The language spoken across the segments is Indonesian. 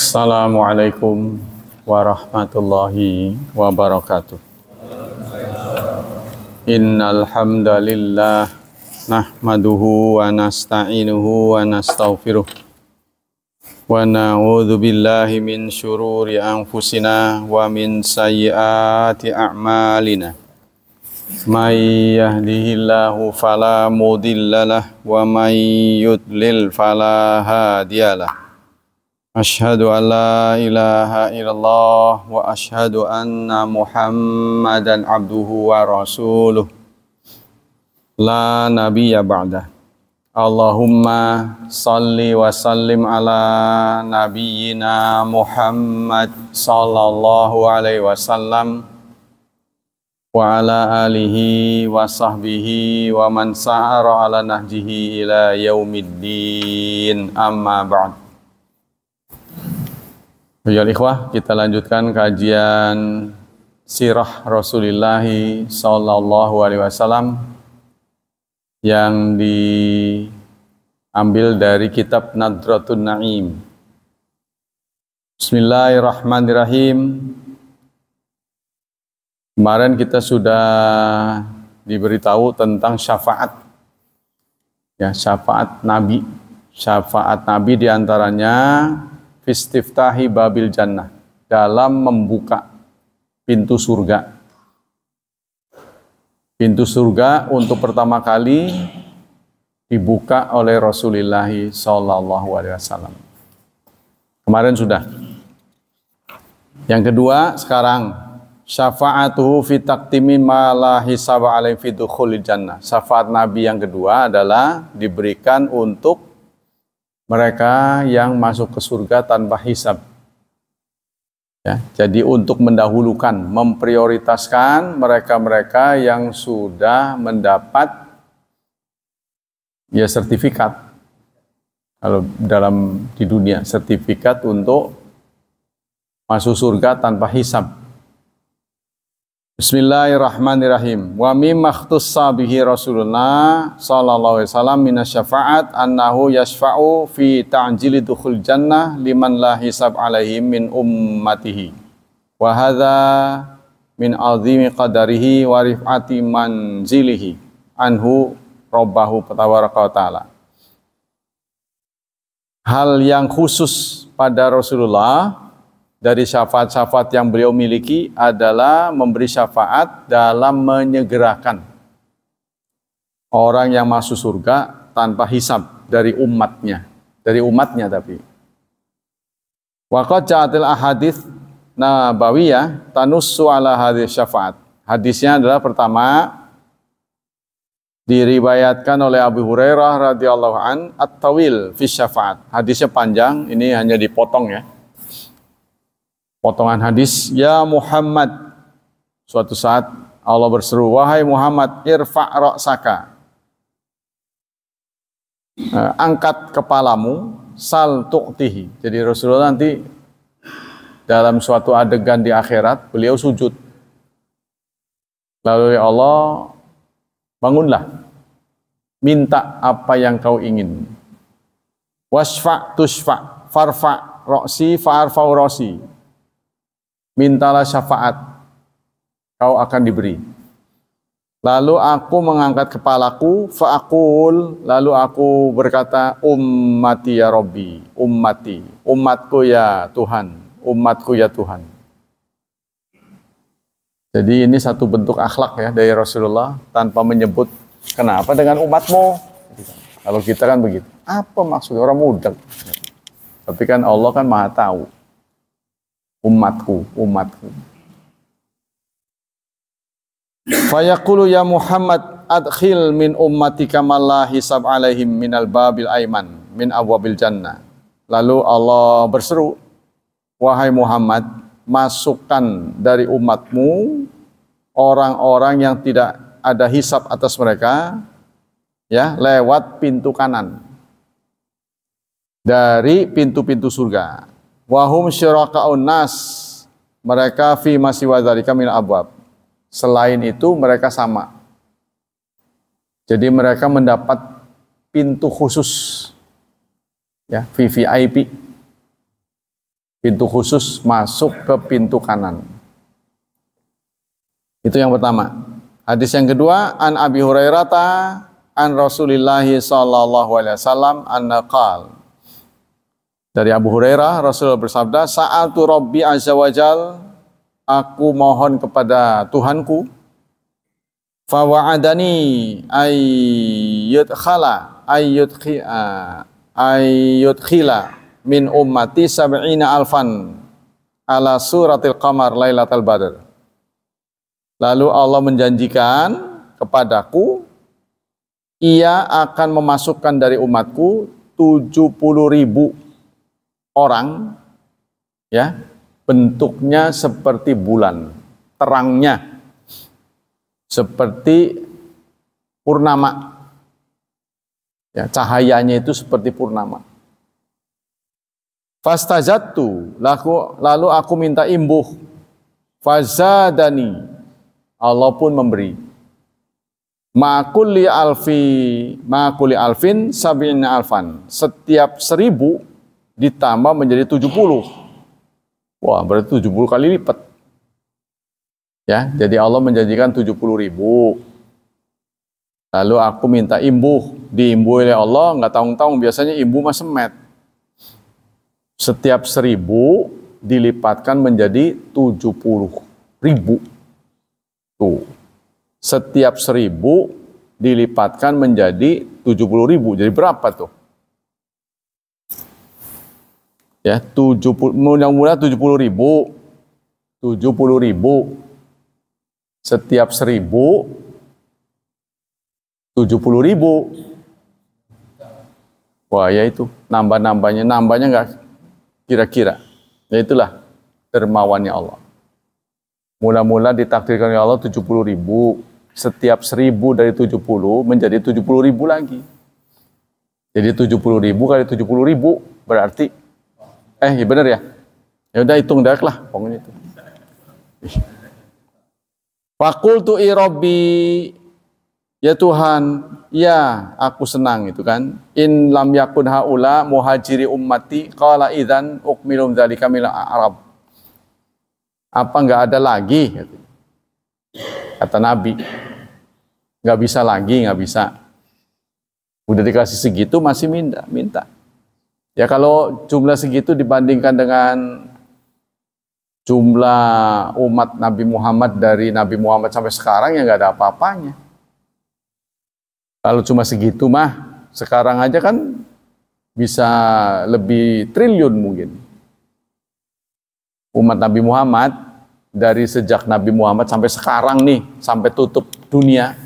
Assalamualaikum warahmatullahi wabarakatuh. Innal hamdalillah nahmaduhu wa nasta'inuhu wa nastaghfiruh wa na'udzu billahi min syururi anfusina wa min sayyiati a'malina. May yahdihillahu fala mudhillalah wa may yudlil fala hadiyalah. Asyhadu an la ilaha illallah wa asyhadu anna Muhammadan abduhu wa rasuluh la nabiyya ba'dah. Allahumma salli wa sallim ala nabiyyina Muhammad sallallahu alaihi wasallam wa ala alihi wa sahbihi wa man sa'ara ala nahjihi ila yaumiddin, amma ba'd. Ya ikhwah, kita lanjutkan kajian sirah Rasulullah sallallahu alaihi wasallam yang diambil dari kitab Nadratun Naim. Bismillahirrahmanirrahim. Kemarin kita sudah diberitahu tentang syafaat. Ya, syafaat Nabi. Syafaat Nabi diantaranya Fistiftahi babil jannah, dalam membuka pintu surga. Pintu surga untuk pertama kali dibuka oleh Rasulullah sallallahu alaihi wasallam. Kemarin sudah. Yang kedua sekarang syafa'atuhu fi taqtimi ma la hisaba alaihi fi dukhulil jannah. Syafaat Nabi yang kedua adalah diberikan untuk mereka yang masuk ke surga tanpa hisab. Ya, jadi untuk mendahulukan, memprioritaskan mereka-mereka yang sudah mendapat ya sertifikat. Kalau di dunia, sertifikat untuk masuk surga tanpa hisab. Bismillahirrahmanirrahim. Wa mimma ikhtussa bihi Rasulullah sallallahu alaihi wasallam minasyafa'at annahu yashfa'u fi ta'jili dukhul jannah liman la hisab alaihim min ummatihi. Wa hadza min azimi qadarihi wa rif'ati manzilihi anhu rabbahu tabaraka wa ta'ala. Hal yang khusus pada Rasulullah dari syafaat-syafaat yang beliau miliki adalah memberi syafaat dalam menyegerakan orang yang masuk surga tanpa hisab dari umatnya. Tapi. Waqad ja'atil ahadits nabawiyah tanussu ala hadhihi syafaat. Hadisnya adalah pertama diriwayatkan oleh Abu Hurairah radhiyallahu an at-tawil fi syafaat. Hadisnya panjang, ini hanya dipotong ya. Potongan hadis, ya Muhammad, suatu saat Allah berseru, wahai Muhammad, irfa' ra'saka, angkat kepalamu, sal tu'tihi. Jadi Rasulullah nanti dalam suatu adegan di akhirat, beliau sujud. Lalu ya Allah, bangunlah, minta apa yang kau ingin. Wasfa' tushfa' farfa' ra'si fa'arfa'u ra'si. Mintalah syafaat, kau akan diberi. Lalu aku mengangkat kepalaku, fa'akul, lalu aku berkata, ummati ya Rabbi, ummati, umatku ya Tuhan, umatku ya Tuhan. Jadi ini satu bentuk akhlak ya dari Rasulullah, tanpa menyebut kenapa dengan umatmu. Kalau kita kan begitu, apa maksudnya orang muda? Tapi kan Allah kan maha tahu. Umatku. Fayaqulu ya Muhammad adkhil min ummatika man la hisab alaihim minal babil aiman min abwabil jannah. Lalu Allah berseru, wahai Muhammad, masukkan dari umatmu orang-orang yang tidak ada hisab atas mereka ya lewat pintu kanan dari pintu-pintu surga. Wahum syiraka'un nas, mereka fi masih wadzalika min abwab. Selain itu mereka sama. Jadi mereka mendapat pintu khusus ya, VVIP. Pintu khusus masuk ke pintu kanan. Itu yang pertama. Hadis yang kedua, an Abi Hurairah an Rasulillahi sallallahu alaihi wasallam anna qala. Dari Abu Hurairah, Rasulullah bersabda, sa'altu Rabbi azza wajal, aku mohon kepada Tuhanku, fa wa'adani ayyudkhila min ummati sab'ina alfan ala suratil qamar lailatul badr. Lalu Allah menjanjikan kepadaku, ia akan memasukkan dari umatku 70.000 orang, ya, bentuknya seperti bulan, terangnya seperti purnama, ya, cahayanya itu seperti purnama. Fastajattu, lalu aku minta imbuh, fazadani, Allah pun memberi. Ma'kulli alfin sab'ina alfan, setiap 1.000 ditambah menjadi 70. Wah, berarti 70 kali lipat. Ya, jadi Allah menjanjikan 70.000. Lalu aku minta imbuh, diimbuh oleh Allah, nggak tahu-tahu biasanya imbuh mah semet. Setiap 1.000 dilipatkan menjadi 70.000. Tuh. Setiap 1.000 dilipatkan menjadi 70.000. Jadi berapa tuh? Ya, 70, mudah-mudahan 70.000. 70.000. Setiap 1.000 70.000. Wah, ya itu nambahnya nggak kira-kira. Ya itulah dermawannya Allah. Mula-mula ditakdirkan oleh Allah 70.000. Setiap 1.000 dari 70 menjadi 70.000 lagi. Jadi 70.000 kali 70.000 berarti ya benar ya. Ya udah hitung dak lah pokoknya itu. Faqultu Rabbi, ya Tuhan, ya aku senang itu kan. In lam yakun haula muhajiri ummati qala idzan ukmilum dzalika min Arab. Apa enggak ada lagi? Kata Nabi. Enggak bisa lagi, enggak bisa. Udah dikasih segitu masih minta. Ya kalau jumlah segitu dibandingkan dengan jumlah umat Nabi Muhammad dari Nabi Muhammad sampai sekarang ya nggak ada apa-apanya. Kalau cuma segitu mah sekarang aja kan bisa lebih triliun mungkin. Umat Nabi Muhammad dari sejak Nabi Muhammad sampai sekarang nih, sampai tutup dunia,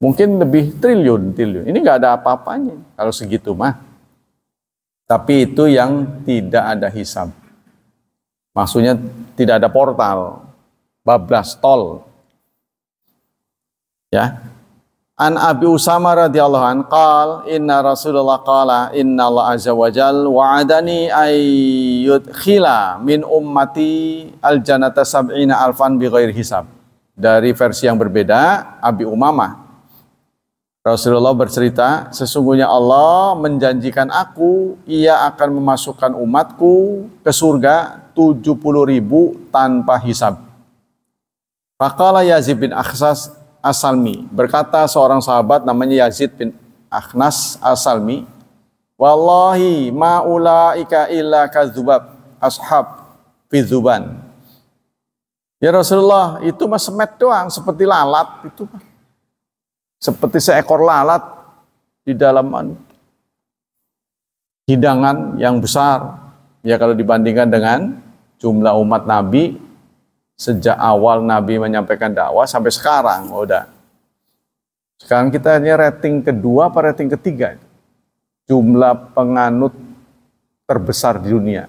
mungkin lebih triliun. Ini nggak ada apa-apanya kalau segitu mah. Tapi itu yang tidak ada hisab. Maksudnya tidak ada portal, bablas tol. Ya. An Abi Usama radhiyallahu an qala inna Rasulullah qala inna Allah azza wa jalla wa'adani ayyudkhila min ummati al-jannata sab'ina alfan bighairi hisab. Dari versi yang berbeda, Abi Umamah Rasulullah bercerita, sesungguhnya Allah menjanjikan aku, ia akan memasukkan umatku ke surga 70.000 tanpa hisab. Faqala Yazid bin Akhnas As-Salmi, berkata seorang sahabat namanya Yazid bin Akhnas As-Salmi, wallahi ma ulaika illa kadzubab ashab fi dzuban. Ya Rasulullah, itu mah semet doang, seperti lalat itu. Seperti seekor lalat di dalam hidangan yang besar. Ya kalau dibandingkan dengan jumlah umat Nabi sejak awal Nabi menyampaikan dakwah sampai sekarang, udah. Sekarang kita hanya rating kedua apa rating ketiga? Jumlah penganut terbesar di dunia.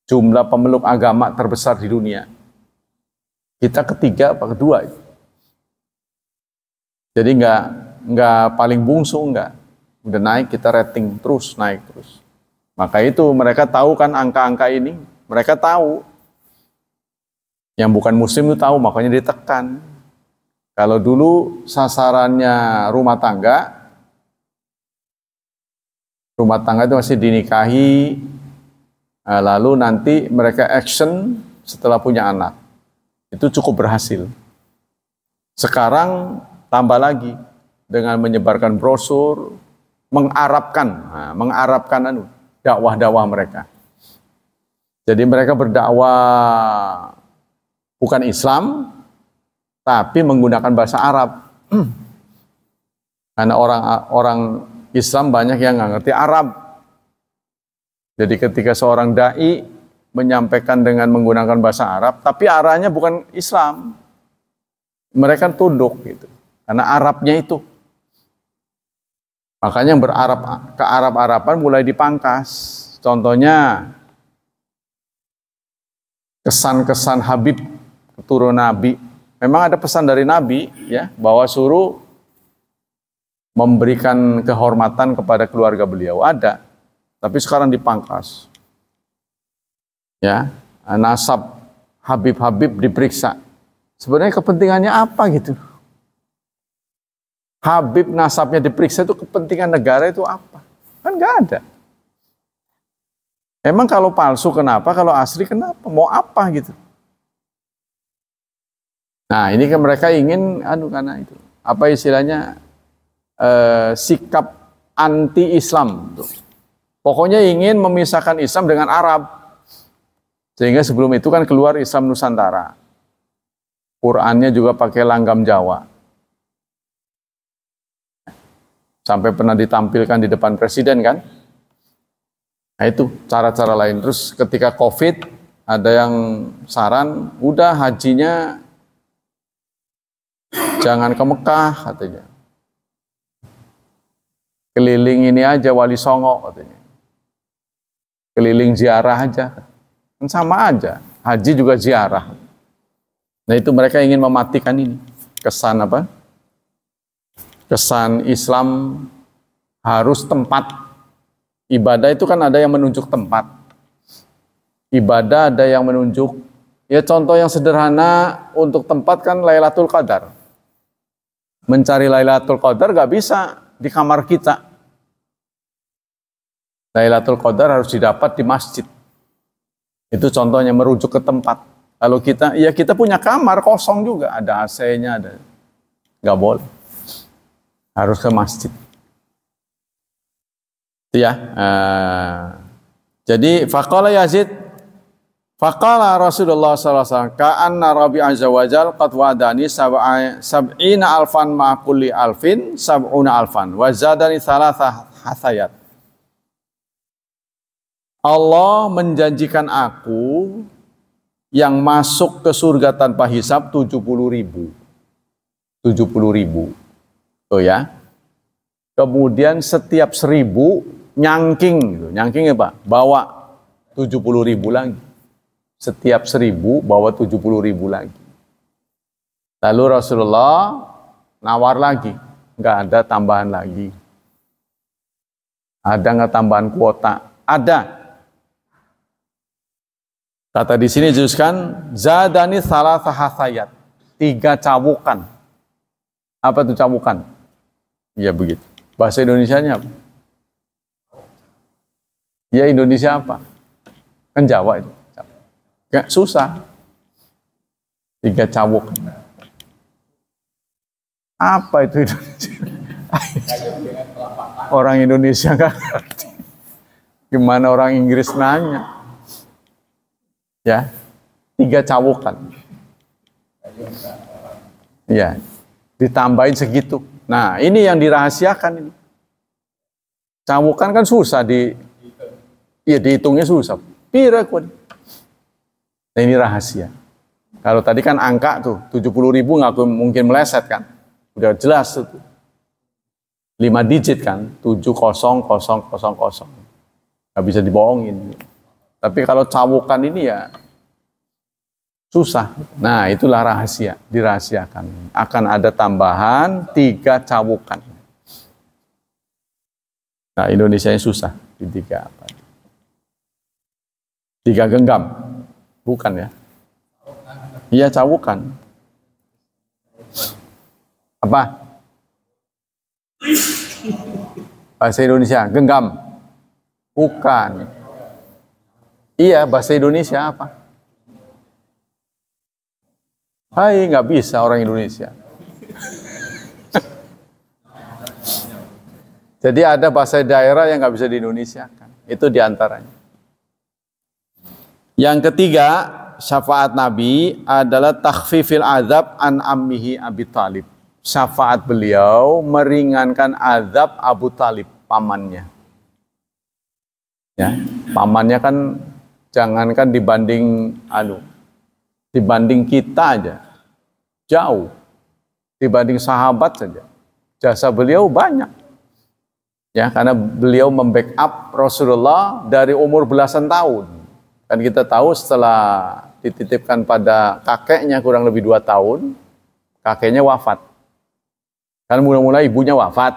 Jumlah pemeluk agama terbesar di dunia. Kita ketiga apa kedua? Jadi nggak paling bungsu, nggak. Udah naik, kita rating terus, naik terus. Maka itu mereka tahu kan angka-angka ini. Mereka tahu. Yang bukan muslim itu tahu, makanya ditekan. Kalau dulu sasarannya rumah tangga itu masih dinikahi Nah, lalu nanti mereka action setelah punya anak. Itu cukup berhasil. Sekarang tambah lagi dengan menyebarkan brosur, mengarabkan dakwah-dakwah mereka. Jadi mereka berdakwah bukan Islam, tapi menggunakan bahasa Arab. Karena orang Islam banyak yang nggak ngerti Arab. Jadi ketika seorang dai menyampaikan dengan menggunakan bahasa Arab, tapi arahnya bukan Islam, mereka tunduk gitu. Karena Arabnya itu. Makanya yang ke Arab-Araban mulai dipangkas. Contohnya kesan-kesan Habib keturunan Nabi. Memang ada pesan dari Nabi ya, bahwa suruh memberikan kehormatan kepada keluarga beliau, ada. Tapi sekarang dipangkas. Ya, nasab Habib diperiksa. Sebenarnya kepentingannya apa gitu? Habib nasabnya diperiksa itu kepentingan negara itu apa? Kan nggak ada. Emang kalau palsu kenapa? Kalau asli kenapa? Mau apa gitu? Nah, ini kan mereka ingin karena itu. Apa istilahnya? Sikap anti-Islam. Pokoknya ingin memisahkan Islam dengan Arab. Sehingga sebelum itu kan keluar Islam Nusantara. Qurannya juga pakai langgam Jawa. Sampai pernah ditampilkan di depan presiden kan. Nah itu cara-cara lain. Terus ketika COVID, ada yang saran, udah hajinya jangan ke Mekah katanya. Keliling ini aja Wali Songo katanya. Keliling ziarah aja. Kan sama aja. Haji juga ziarah. Nah itu mereka ingin mematikan ini. Kesan apa? Kesan Islam harus tempat. Ibadah itu kan ada yang menunjuk tempat. Ibadah ada yang menunjuk. Ya contoh yang sederhana untuk tempat kan Lailatul Qadar. Mencari Lailatul Qadar gak bisa di kamar kita. Lailatul Qadar harus didapat di masjid. Itu contohnya merujuk ke tempat. Kalau kita punya kamar kosong juga, ada AC-nya, ada. Nggak boleh. Harus ke masjid. Ya. Jadi faqala Yazid, faqala Rasulullah sallallahu alaihi wasallam, ka'anna Rabbi azza wajal qad wa'adani sab'ina alfan ma kulli alfin sab'una alfan wa zadani thalatha hasayat. Allah menjanjikan aku yang masuk ke surga tanpa hisab 70.000. 70.000. Oh ya. Kemudian setiap 1.000 nyangking gitu. Nyangking apa? Bawa 70.000 lagi. Setiap 1.000 bawa 70.000 lagi. Lalu Rasulullah nawar lagi. Enggak ada tambahan lagi. Ada enggak tambahan kuota? Ada. Kata di sini jelaskan zadani salatsa hasayat. 3 cabukan. Apa itu cabukan? Ya begitu. Bahasa Indonesianya apa? Ya Indonesia apa? Kan Jawa itu. Gak susah. 3 cabukan. Apa itu Indonesia? Orang Indonesia gak ngerti. Gimana orang Inggris nanya? Ya, 3 cabukan. Ya, ditambahin segitu. Nah, ini yang dirahasiakan ini. Cabukan kan susah dihitungnya susah. Pira kun. Nah, ini rahasia. Kalau tadi kan angka tuh 70.000 nggak mungkin meleset kan. Udah jelas tuh. 5 digit kan, 70000. Nggak bisa dibohongin. Tapi kalau cabukan ini ya susah. Nah, itulah rahasia, dirahasiakan. Akan ada tambahan 3 cabukan. Nah, Indonesia ini susah di 3 apa? 3 genggam. Bukan ya? Iya, cabukan. Apa? Bahasa Indonesia, genggam. Bukan. Iya, bahasa Indonesia apa? Hai, nggak bisa orang Indonesia. Jadi ada bahasa daerah yang nggak bisa di Indonesia kan. Itu diantaranya. Yang ketiga, syafaat Nabi adalah takhfifil azab an ammihi Abi Thalib. Syafaat beliau meringankan azab Abu Thalib, pamannya. Ya, pamannya kan jangankan dibanding kita aja, jauh. Dibanding sahabat saja, jasa beliau banyak. Ya, karena beliau membackup Rasulullah dari umur belasan tahun. Dan kita tahu setelah dititipkan pada kakeknya kurang lebih 2 tahun, kakeknya wafat. Kan mula-mula ibunya wafat.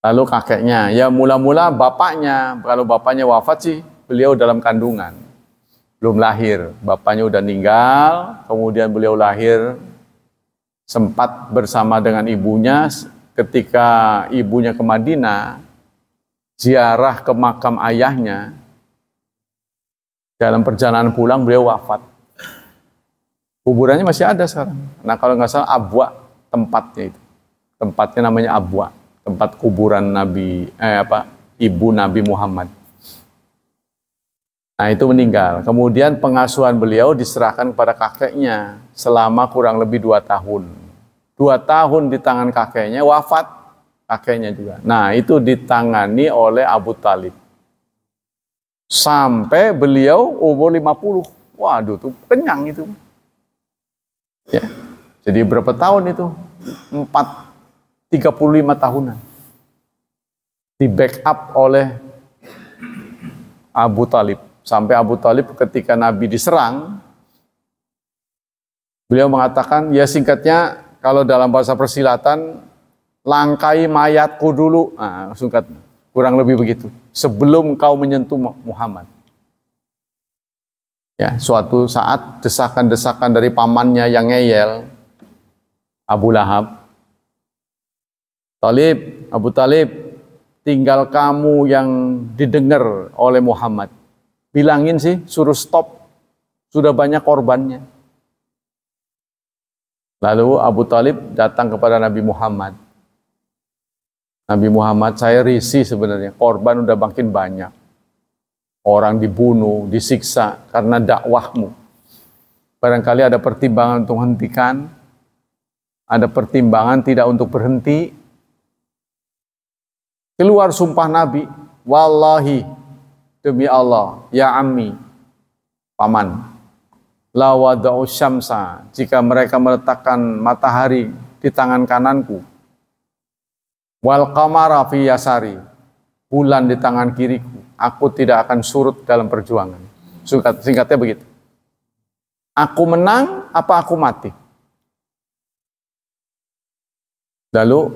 Lalu kakeknya, ya mula-mula bapaknya. Kalau bapaknya wafat sih, beliau dalam kandungan. Belum lahir, bapaknya udah meninggal, kemudian beliau lahir, sempat bersama dengan ibunya. Ketika ibunya ke Madinah, ziarah ke makam ayahnya, dalam perjalanan pulang beliau wafat. Kuburannya masih ada sekarang. Nah kalau nggak salah Abwa tempatnya itu. Tempatnya namanya Abwa, tempat kuburan ibu Nabi Muhammad. Nah itu meninggal. Kemudian pengasuhan beliau diserahkan kepada kakeknya selama kurang lebih 2 tahun. 2 tahun di tangan kakeknya, wafat kakeknya juga. Nah itu ditangani oleh Abu Thalib. Sampai beliau umur 50. Waduh tuh kenyang itu. Ya. Jadi berapa tahun itu? 35 tahunan. Di backup oleh Abu Thalib. Sampai Abu Thalib ketika Nabi diserang, beliau mengatakan, ya singkatnya, kalau dalam bahasa persilatan, langkai mayatku dulu. Nah, singkat, kurang lebih begitu. Sebelum kau menyentuh Muhammad. Ya, suatu saat desakan-desakan dari pamannya yang ngeyel, Abu Lahab. Abu Thalib, tinggal kamu yang didengar oleh Muhammad. Bilangin sih, suruh stop. Sudah banyak korbannya. Lalu Abu Thalib datang kepada Nabi Muhammad. Nabi Muhammad, saya risih sebenarnya. Korban udah makin banyak. Orang dibunuh, disiksa karena dakwahmu. Barangkali ada pertimbangan untuk hentikan. Ada pertimbangan tidak untuk berhenti. Keluar sumpah Nabi. Wallahi, demi Allah, ya ammi, paman. La wada'u syamsa, jika mereka meletakkan matahari di tangan kananku, wal qamara fi yasari, bulan di tangan kiriku, aku tidak akan surut dalam perjuangan. Singkatnya begitu. Aku menang apa aku mati? Lalu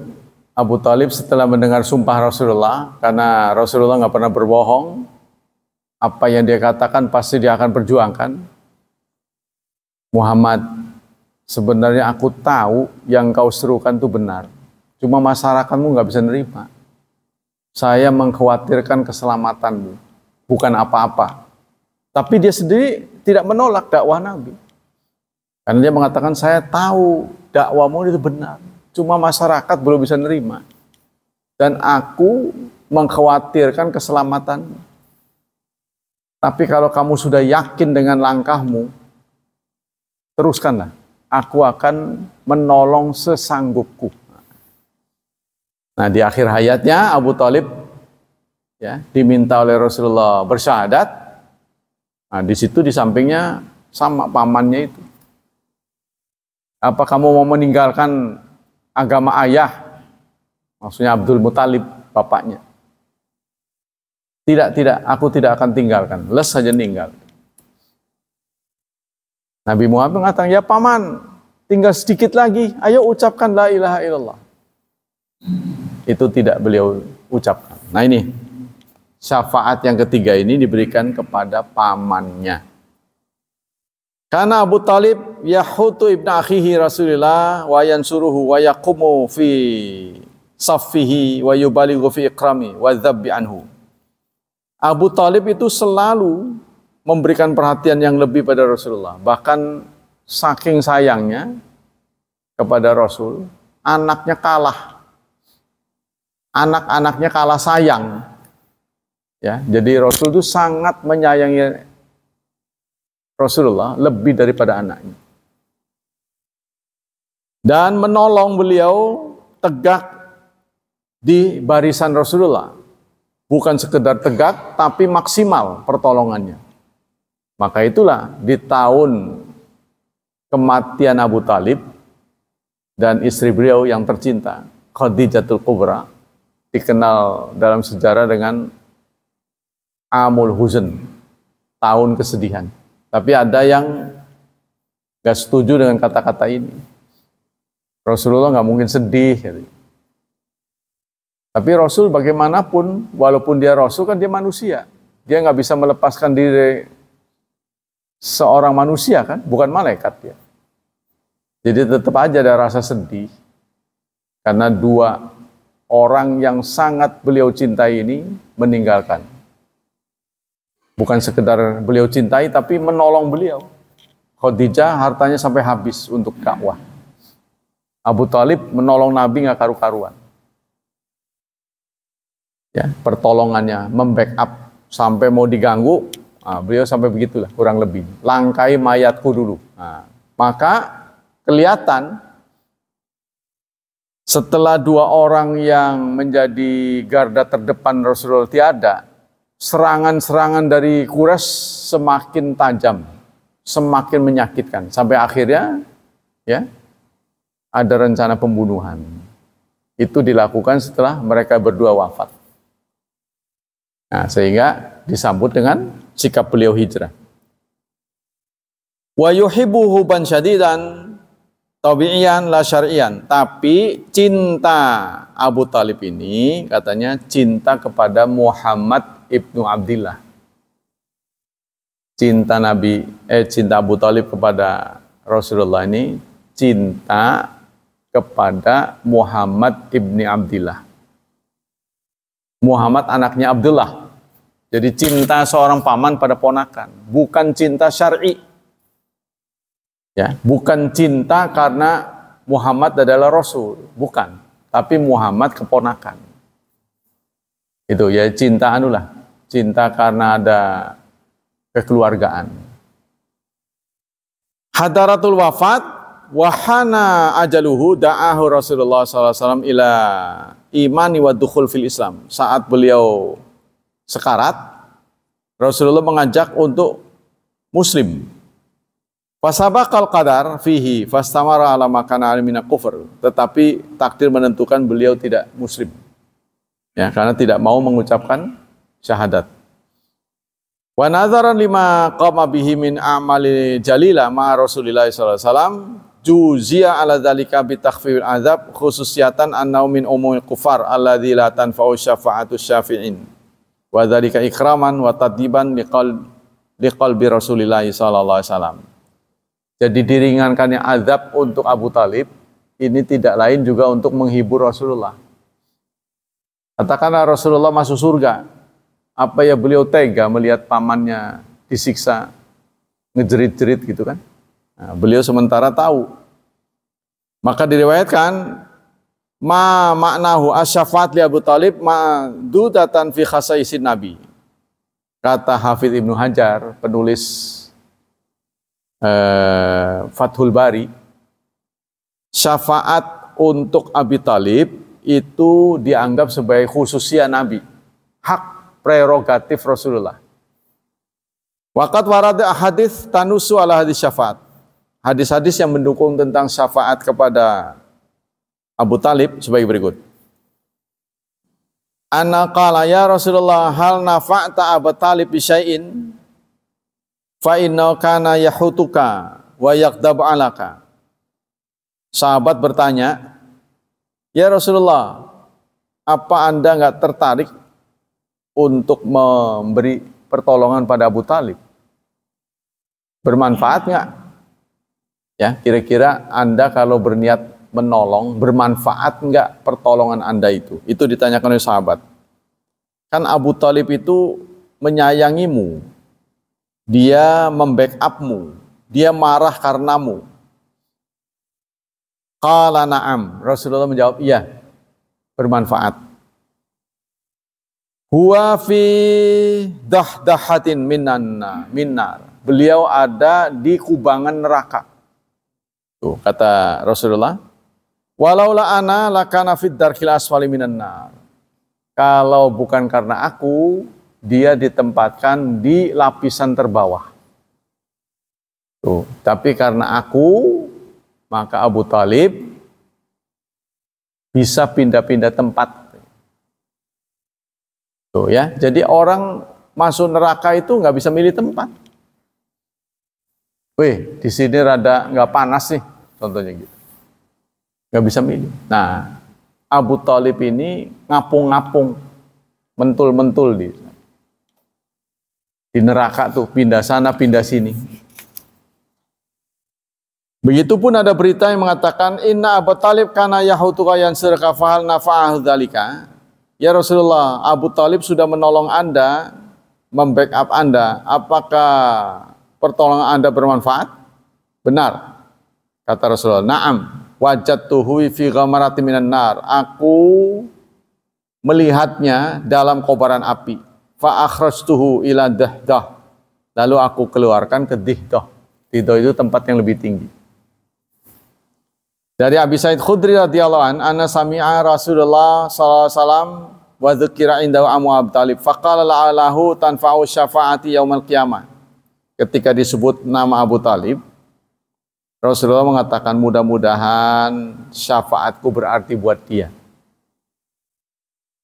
Abu Thalib setelah mendengar sumpah Rasulullah, karena Rasulullah nggak pernah berbohong, apa yang dia katakan pasti dia akan perjuangkan. Muhammad, sebenarnya aku tahu yang kau serukan itu benar. Cuma masyarakatmu nggak bisa nerima. Saya mengkhawatirkan keselamatanmu, bukan apa-apa. Tapi dia sendiri tidak menolak dakwah Nabi. Karena dia mengatakan, saya tahu dakwahmu itu benar. Cuma masyarakat belum bisa nerima. Dan aku mengkhawatirkan keselamatanmu. Tapi kalau kamu sudah yakin dengan langkahmu, teruskanlah, aku akan menolong sesanggupku. Nah, di akhir hayatnya Abu Thalib ya, diminta oleh Rasulullah bersyahadat. Nah, di situ di sampingnya sama pamannya itu. Apa kamu mau meninggalkan agama ayah? Maksudnya Abdul Muthalib, bapaknya. Tidak, aku tidak akan tinggalkan. Les saja meninggal. Nabi Muhammad mengatakan, ya paman, tinggal sedikit lagi, ayo ucapkan la ilaha illallah. Itu tidak beliau ucapkan. Nah ini, syafaat yang ketiga ini diberikan kepada pamannya. Karena Abu Thalib yahutu ibn akhihi Rasulillah wa yansuruhu wa yaqumu fi saffihi wa yubalighu fi ikrami wa dzabbi anhu. Abu Thalib itu selalu memberikan perhatian yang lebih pada Rasulullah. Bahkan saking sayangnya kepada Rasul, anaknya kalah. Anak-anaknya kalah sayang. Ya, jadi Rasul itu sangat menyayangi Rasulullah lebih daripada anaknya. Dan menolong beliau tegak di barisan Rasulullah. Bukan sekedar tegak, tapi maksimal pertolongannya. Maka itulah di tahun kematian Abu Thalib dan istri beliau yang tercinta, Khadijatul Kubra, dikenal dalam sejarah dengan Amul Huzn, tahun kesedihan. Tapi ada yang gak setuju dengan kata-kata ini. Rasulullah gak mungkin sedih. Tapi Rasul bagaimanapun, walaupun dia Rasul kan dia manusia. Dia nggak bisa melepaskan diri seorang manusia kan, bukan malaikat ya. Jadi tetap aja ada rasa sedih. Karena dua orang yang sangat beliau cintai ini meninggalkan. Bukan sekedar beliau cintai, tapi menolong beliau. Khadijah hartanya sampai habis untuk dakwah. Abu Thalib menolong Nabi nggak karu-karuan. Ya, pertolongannya, membackup sampai mau diganggu, beliau sampai begitulah kurang lebih. Langkai mayatku dulu. Maka kelihatan setelah dua orang yang menjadi garda terdepan Rasulullah tiada, serangan-serangan dari Quraisy semakin tajam, semakin menyakitkan. Sampai akhirnya ya ada rencana pembunuhan. Itu dilakukan setelah mereka berdua wafat. Nah, sehingga disambut dengan sikap beliau hijrah. Wa yuhibbu hubban syadidan tabi'iyan la syar'iyan. Tapi cinta Abu Thalib ini katanya cinta kepada Muhammad ibnu Abdillah. Cinta Abu Thalib kepada Rasulullah ini cinta kepada Muhammad ibni Abdillah. Muhammad anaknya Abdullah. Jadi cinta seorang paman pada ponakan, bukan cinta syar'i. Ya, bukan cinta karena Muhammad adalah Rasul, bukan. Tapi Muhammad keponakan. Itu ya cinta cinta karena ada kekeluargaan. Hadaratul wafat wahana ajaluhu da'ahu Rasulullah SAW ila imani wa dukhul fil Islam. Saat beliau sekarat, Rasulullah mengajak untuk muslim. Fasabaqal qadar fihi fastamara ala makana alimina kufur. Tetapi takdir menentukan beliau tidak muslim. Ya, karena tidak mau mengucapkan syahadat. Wa nadharan lima qama bihi min amali jalila ma Rasulillah sallallahu alaihi wasallam juzia ala dzalika bi takhfifil azab khususiyatan annau min umumil kufar alladzi la tanfa'u syafa'atu syafi'in wa dzalika ikraman wa tadiban liqalbi Rasulillah sallallahu alaihi wasallam. Jadi diringankannya azab untuk Abu Thalib ini tidak lain juga untuk menghibur Rasulullah. Katakanlah Rasulullah masuk surga, apa ya beliau tega melihat pamannya disiksa ngejerit-jerit gitu kan? Nah, beliau sementara tahu. Maka diriwayatkan ma maknahu asyafaat li Abu Thalib ma dudatan fi khasaisin Nabi. Kata Hafidz Ibnu Hajar, penulis Fathul Bari, syafaat untuk Abi Thalib itu dianggap sebagai khususia Nabi, hak prerogatif Rasulullah. Waqat warada hadits tanusu ala hadis syafaat. Hadis-hadis yang mendukung tentang syafaat kepada Abu Thalib sebagai berikut. Ana qala ya Rasulullah hal nafa'ta Abu Thalib bi syai'in fa inna kana yahutuka wa yaqdabu alaka. Sahabat bertanya, ya Rasulullah, apa Anda enggak tertarik untuk memberi pertolongan pada Abu Thalib? Bermanfaat enggak? Ya, kira-kira Anda kalau berniat menolong, bermanfaat enggak pertolongan Anda itu? Itu ditanyakan oleh sahabat. Kan Abu Thalib itu menyayangimu, dia membackup-mu, dia marah karenamu. Qala na'am. Rasulullah menjawab, iya, bermanfaat. Huwa fi dahdahatin minnar. Beliau ada di kubangan neraka. Tuh, kata Rasulullah, walaula ana lakana fid darkil asfali minan nar. Kalau bukan karena aku, dia ditempatkan di lapisan terbawah. Tuh, tapi karena aku, maka Abu Thalib bisa pindah-pindah tempat. Tuh ya, jadi orang masuk neraka itu nggak bisa milih tempat. Wih, di sini rada nggak panas nih, contohnya gitu. Nggak bisa milih. Nah, Abu Thalib ini ngapung-ngapung, mentul-mentul di neraka tuh, pindah sana, pindah sini. Begitupun ada berita yang mengatakan, Inna Abu Thalib kana yahutuka yansir kafahal nafa'ahu dzalika. Ya Rasulullah, Abu Thalib sudah menolong Anda, membackup Anda. Apakah pertolongan Anda bermanfaat? Benar. Kata Rasulullah, na'am, wajadtuhu fi ghamarati minan nar. Aku melihatnya dalam kobaran api. Fa akhrajtuhu ila dahdah. Lalu aku keluarkan ke dihdah. Dihdah itu tempat yang lebih tinggi. Dari Abi Sa'id Khudri radhiyallahu an, anna sami'a Rasulullah sallallahu alaihi wasallam wa dzukira indahu Abu Thalib faqala la'alahu tanfa'u syafa'ati yaumil qiyamah. Ketika disebut nama Abu Thalib, Rasulullah mengatakan mudah-mudahan syafaatku berarti buat dia.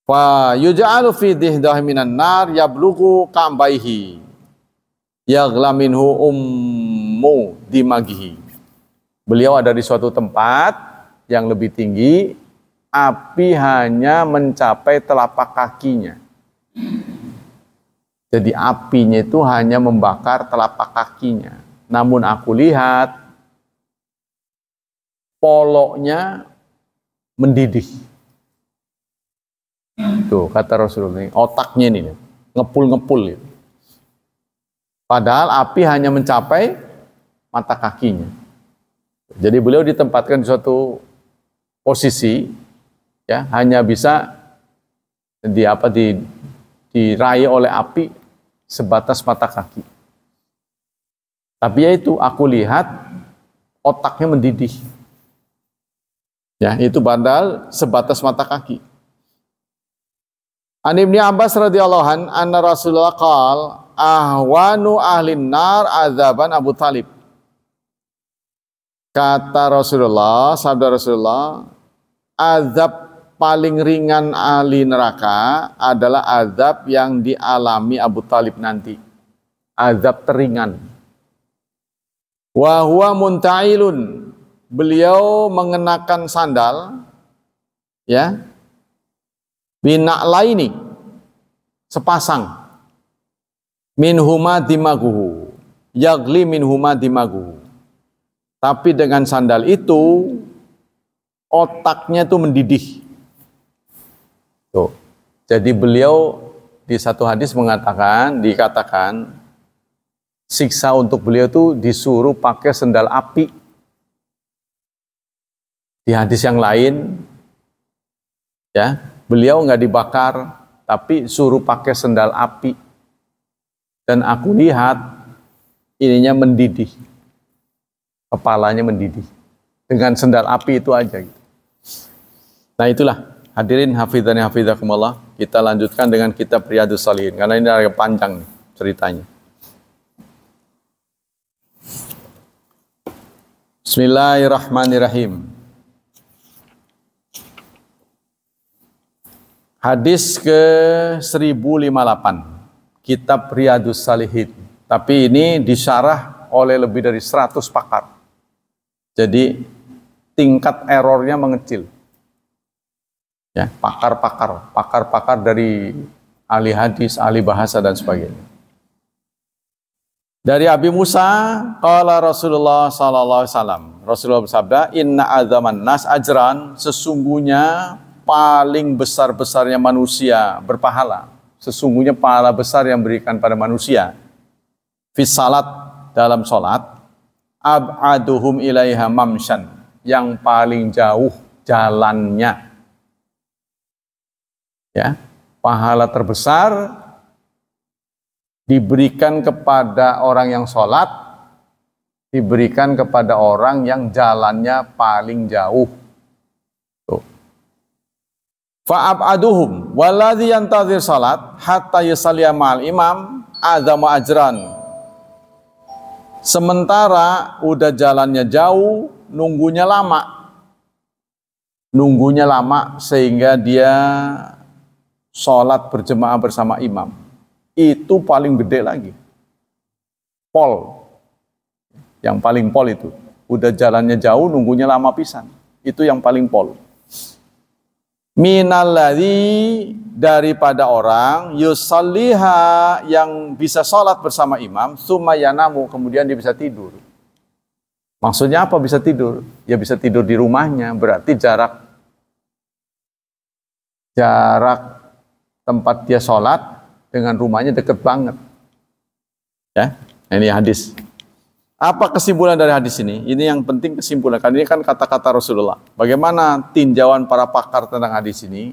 Fa yuj'alu fi dihdah minan nar yablughu ka'baihi yaghla minhu ummu dimagihi. Beliau ada di suatu tempat yang lebih tinggi, api hanya mencapai telapak kakinya. Jadi apinya itu hanya membakar telapak kakinya. Namun aku lihat poloknya mendidih. Tuh kata Rasulullah, otaknya ini ngepul-ngepul. Padahal api hanya mencapai mata kakinya. Jadi beliau ditempatkan di suatu posisi, ya hanya bisa diraih oleh api sebatas mata kaki. Tapi ya itu aku lihat otaknya mendidih. Ya itu padahal sebatas mata kaki. An Ibnu Abbas radhiyallahu an anna Rasulullah qala ahwanu ahlin nar azaban Abu Thalib. Kata Rasulullah, sabda Rasulullah, azab paling ringan ahli neraka adalah azab yang dialami Abu Thalib nanti. Azab teringan. Wa huwa muntailun. Beliau mengenakan sandal, ya, bina'laini, sepasang, minhuma dimaguhu, yagli minhuma dimaguhu. Tapi dengan sandal itu otaknya itu mendidih. Tuh. Jadi beliau di satu hadis dikatakan siksa untuk beliau itu disuruh pakai sandal api. Di hadis yang lain, ya beliau nggak dibakar, tapi suruh pakai sandal api. Dan aku lihat ininya mendidih. Kepalanya mendidih dengan sendal api itu aja gitu. Nah itulah hadirin hafidhani hafidhakumullah, kita lanjutkan dengan kitab Riyadhus Shalihin karena ini agak panjang nih ceritanya. Bismillahirrahmanirrahim. Hadis ke 1058 kitab Riyadhus Shalihin, tapi ini disyarah oleh lebih dari 100 pakar. Jadi tingkat errornya mengecil. Ya, pakar-pakar dari ahli hadis, ahli bahasa dan sebagainya. Dari Abi Musa, qala Rasulullah sallallahu alaihi wasallam. Rasulullah bersabda, "Inna azaman nas ajran," sesungguhnya paling besar-besarnya manusia berpahala, sesungguhnya pahala besar yang berikan pada manusia. Fis salat, dalam salat, ab'aduhum ilaiha mamsyan, yang paling jauh jalannya. Ya, pahala terbesar diberikan kepada orang yang salat, diberikan kepada orang yang jalannya paling jauh. Fa'ab'aduhum waladhi yantazir salat hatta yusalliya ma'al imam a'zamu ajran. Sementara udah jalannya jauh, nunggunya lama. Nunggunya lama sehingga dia sholat berjemaah bersama imam. Itu paling gede lagi. Pol. Yang paling pol itu. Udah jalannya jauh, nunggunya lama pisan. Itu yang paling pol. Minalladzi, daripada orang yusalliha, yang bisa sholat bersama imam, summa yanamu, kemudian dia bisa tidur. Maksudnya apa bisa tidur? Ya bisa tidur di rumahnya, berarti jarak tempat dia sholat dengan rumahnya deket banget. Ya, ini hadis. Apa kesimpulan dari hadis ini? Ini yang penting kesimpulan. Karena ini kan kata-kata Rasulullah. Bagaimana tinjauan para pakar tentang hadis ini?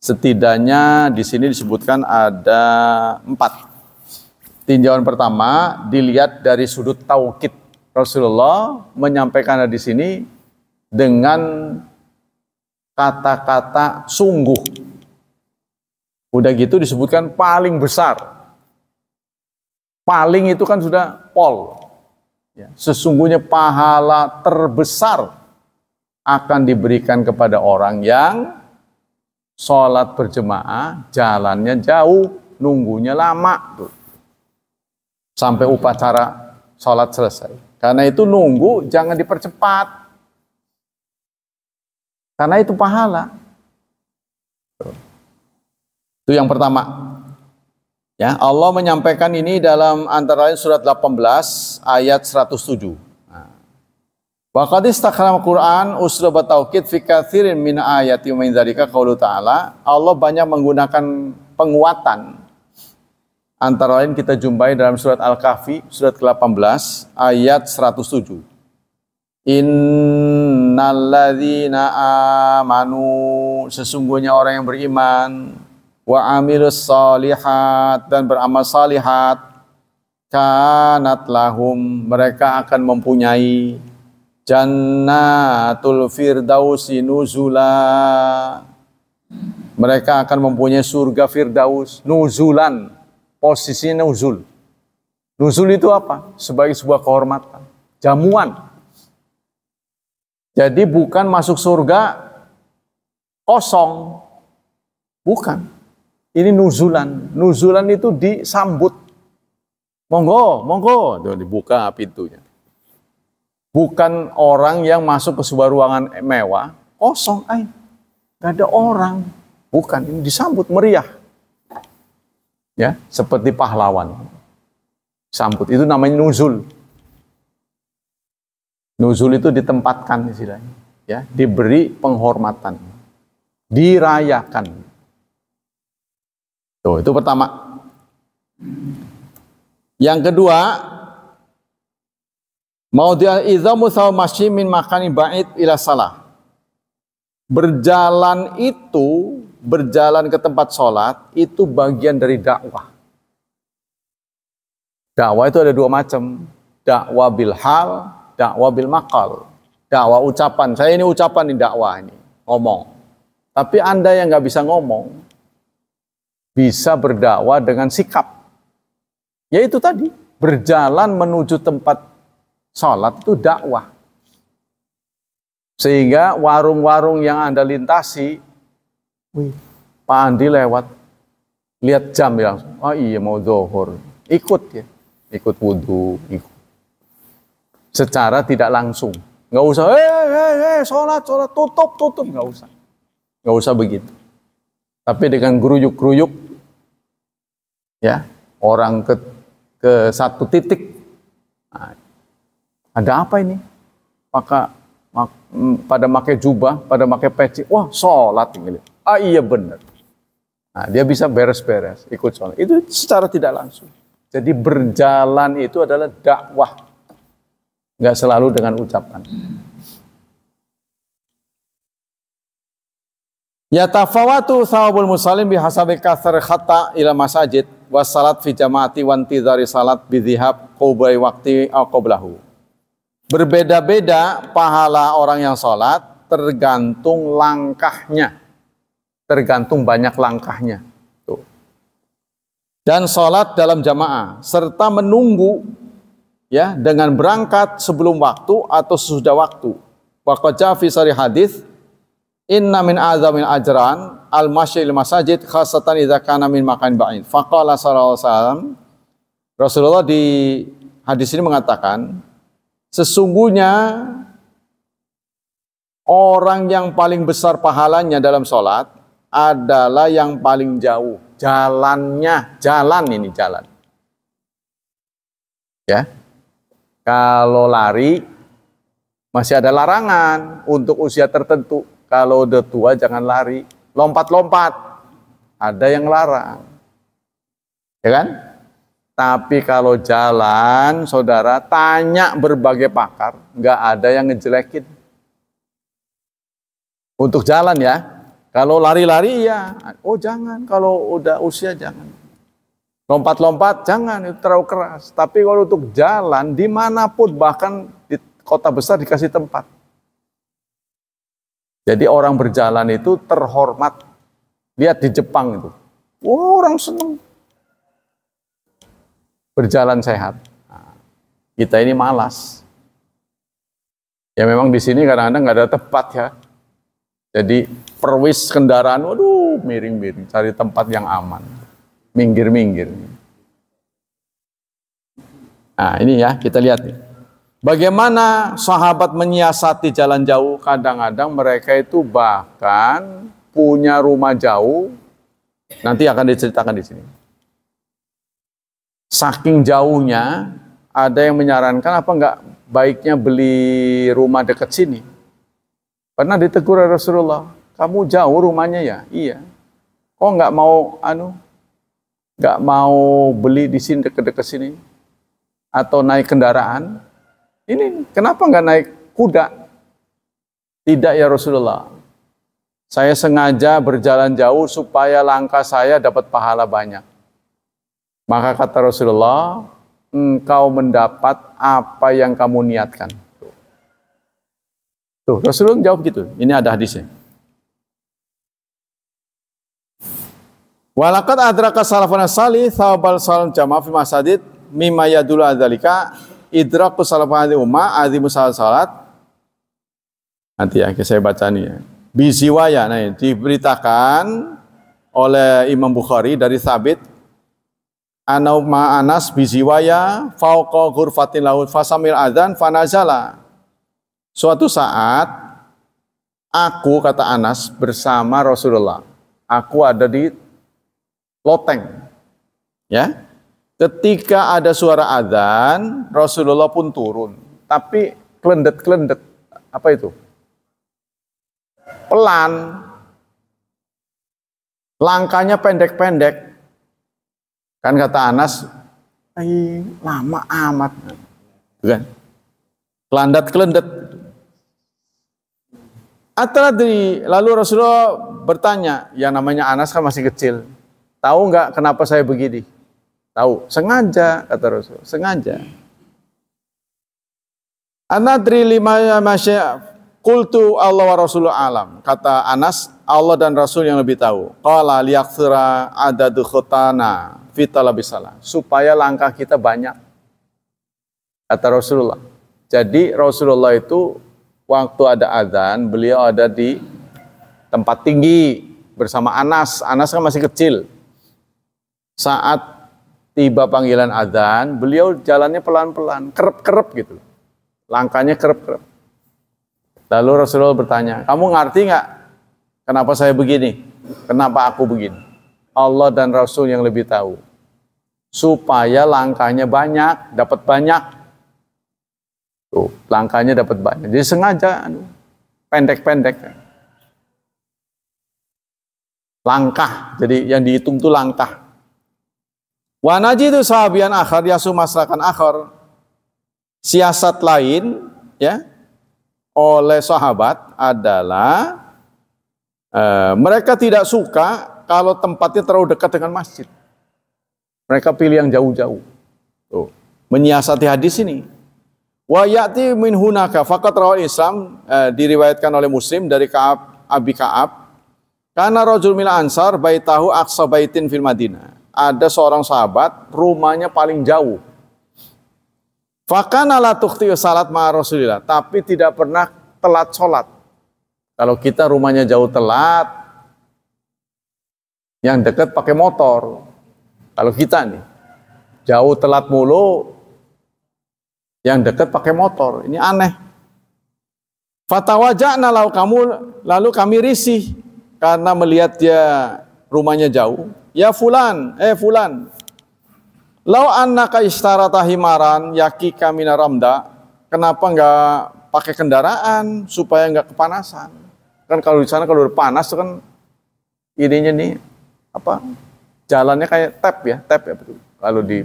Setidaknya di sini disebutkan ada 4. Tinjauan pertama dilihat dari sudut taukid. Rasulullah menyampaikan hadis ini dengan kata-kata sungguh. Udah gitu disebutkan paling besar. Paling itu kan sudah pol. Ya, sesungguhnya pahala terbesar akan diberikan kepada orang yang sholat berjemaah, jalannya jauh, nunggunya lama tuh, sampai upacara sholat selesai. Karena itu nunggu jangan dipercepat, karena itu pahala. Itu yang pertama. Ya, Allah menyampaikan ini dalam antara lain surat 18 ayat 107. Wa qad istakhrama Quran uslub taukid fi katsirin min ayati wa min dzalika qaulu ta'ala. Allah banyak menggunakan penguatan. Antara lain kita jumpai dalam surat Al-Kahfi surat ke-18 ayat 107. Innalladzina amanu, sesungguhnya orang yang beriman, wa amilus solihat, dan beramal salihat, kanat lahum, mereka akan mempunyai jannatul firdausi nuzula, mereka akan mempunyai surga firdaus, nuzulan, posisinya nuzul. Nuzul itu apa? Sebagai sebuah kehormatan, jamuan. Jadi bukan masuk surga kosong, bukan. Ini nuzulan. Nuzulan itu disambut. Monggo, monggo. Dibuka pintunya. Bukan orang yang masuk ke sebuah ruangan mewah, kosong, nggak ada orang. Bukan, ini disambut meriah. Ya, seperti pahlawan. Sambut, itu namanya nuzul. Nuzul itu ditempatkan istilahnya. Ya, diberi penghormatan. Dirayakan. Tuh, itu pertama. Yang kedua, maudhi'al idzamu saw masyi min makani ba'id ila salah. Berjalan ke tempat sholat itu bagian dari dakwah. Dakwah itu ada dua macam. Dakwah bil hal, dakwah bil maqal. Dakwah ucapan. Saya ini ucapan di dakwah ini, ngomong. Tapi Anda yang nggak bisa ngomong, bisa berdakwah dengan sikap. Yaitu tadi, berjalan menuju tempat sholat itu dakwah. Sehingga warung-warung yang Anda lintasi, wih, Pak Andi lewat, lihat jam bilang, oh iya mau zuhur, ikut ya, ikut wudhu, ikut. Secara tidak langsung, nggak usah, sholat, tutup, nggak usah begitu. Tapi dengan geruyuk-geruyuk, ya, orang ke satu titik, nah, ada apa ini? Pada pakai jubah, pada pakai peci, wah sholat ini. Ah iya benar. Nah, dia bisa beres-beres, ikut sholat. Itu secara tidak langsung. Jadi berjalan itu adalah dakwah. Nggak selalu dengan ucapan. Yatafawatu thawabul muslim bihasabi kathar khata ila masajid wassalat fi jamaati wantidhari salat bidhihab qubai waqti au qablahu. Berbeda-beda pahala orang yang sholat tergantung langkahnya. Tergantung banyak langkahnya. Tuh. Dan sholat dalam jamaah serta menunggu ya dengan berangkat sebelum waktu atau sesudah waktu. Waqad fi sahih hadis inna min azamil ajran al masyil masajid khasatan idza kana min makan ba'id. Faqala sallallahu alaihi wasallam, Rasulullah di hadis ini mengatakan sesungguhnya orang yang paling besar pahalanya dalam sholat adalah yang paling jauh jalannya, jalan. Ya, kalau lari masih ada larangan untuk usia tertentu. Kalau udah tua jangan lari, lompat-lompat ada yang larang, ya kan? Tapi kalau jalan, saudara tanya berbagai pakar, nggak ada yang ngejelekin. Untuk jalan ya. Kalau lari-lari ya, oh jangan. Kalau udah usia jangan. Lompat-lompat jangan, itu terlalu keras. Tapi kalau untuk jalan, dimanapun, bahkan di kota besar dikasih tempat. Jadi orang berjalan itu terhormat. Lihat di Jepang itu. Oh, orang senang. Berjalan sehat. Nah, kita ini malas. Ya memang di sini kadang-kadang nggak ada tempat ya. Jadi perwis kendaraan, waduh miring-miring, cari tempat yang aman, minggir-minggir. Nah ini ya kita lihat nih. Bagaimana sahabat menyiasati jalan jauh, kadang-kadang mereka itu bahkan punya rumah jauh, nanti akan diceritakan di sini. Saking jauhnya, ada yang menyarankan apa enggak baiknya beli rumah dekat sini. Pernah ditegur Rasulullah, kamu jauh rumahnya ya? Iya. Kok nggak mau nggak mau beli di sini dekat-dekat sini atau naik kendaraan? Ini kenapa nggak naik kuda? Tidak ya Rasulullah. Saya sengaja berjalan jauh supaya langkah saya dapat pahala banyak. Maka kata Rasulullah, engkau mendapat apa yang kamu niatkan. Tuh, Rasulullah jawab gitu. Ini ada hadisnya. Walaqad adraka salafun salih thawabal salam jamaah fi masajid mimma yadullu adzalika idraku salafun umma azimu salat. Nanti ya saya baca nih ya. Biziwaya, nah ini diberitakan oleh Imam Bukhari dari Thabit Anauma Anas biziwaya fauqa ghurfatin lahu fasamil adzan fanazala. Suatu saat, aku, kata Anas, bersama Rasulullah. Aku ada di loteng. Ya, ketika ada suara adzan, Rasulullah pun turun. Tapi kelendet-kelendet. Apa itu? Pelan. Langkahnya pendek-pendek. Kan kata Anas, lama amat. Bukan? Kelandat-kelendet. Atradri, lalu Rasulullah bertanya, yang namanya Anas kan masih kecil, tahu nggak kenapa saya begini? Tahu, sengaja, kata Rasulullah, sengaja. Anadri lima masya qultu Allah wa Rasulullah alam, kata Anas, Allah dan Rasul yang lebih tahu. Qala liyakthura adadu khutana fi talabis salah, supaya langkah kita banyak, kata Rasulullah. Jadi Rasulullah itu waktu ada azan, beliau ada di tempat tinggi bersama Anas. Anas kan masih kecil. Saat tiba panggilan azan, beliau jalannya pelan-pelan, kerep-kerep gitu. Langkahnya kerep-kerep. Lalu Rasulullah bertanya, kamu ngerti nggak kenapa saya begini? Kenapa aku begini? Allah dan Rasul yang lebih tahu. Supaya langkahnya banyak, dapat banyak. Tuh, langkahnya dapat banyak. Jadi sengaja pendek-pendek. Langkah. Jadi yang dihitung itu langkah. Wa najidu sahabian akhar yasu maslakan akhar. Siasat lain ya oleh sahabat adalah mereka tidak suka kalau tempatnya terlalu dekat dengan masjid. Mereka pilih yang jauh-jauh. Tuh, menyiasati hadis ini. Wa ya'ti min hunaka faqat rawal Islam diriwayatkan oleh Muslim dari Abi Ka'ab. Karena rajul min ansar baitahu aqsa baitin fil Madinah. Ada seorang sahabat rumahnya paling jauh. Fakana la tukhti salat ma Rasulillah, tapi tidak pernah telat salat. Kalau kita rumahnya jauh telat, yang dekat pakai motor. Kalau kita nih jauh telat mulu, yang dekat pakai motor. Ini aneh. Fatawaja'na lalu kami risih karena melihat dia rumahnya jauh. Ya fulan, fulan. Lau annaka istarata himaran yakika mina ramda. Kenapa enggak pakai kendaraan supaya enggak kepanasan? Kan kalau di sana kalau udah panas itu kan ininya nih apa? Jalannya kayak tap ya betul. Kalau di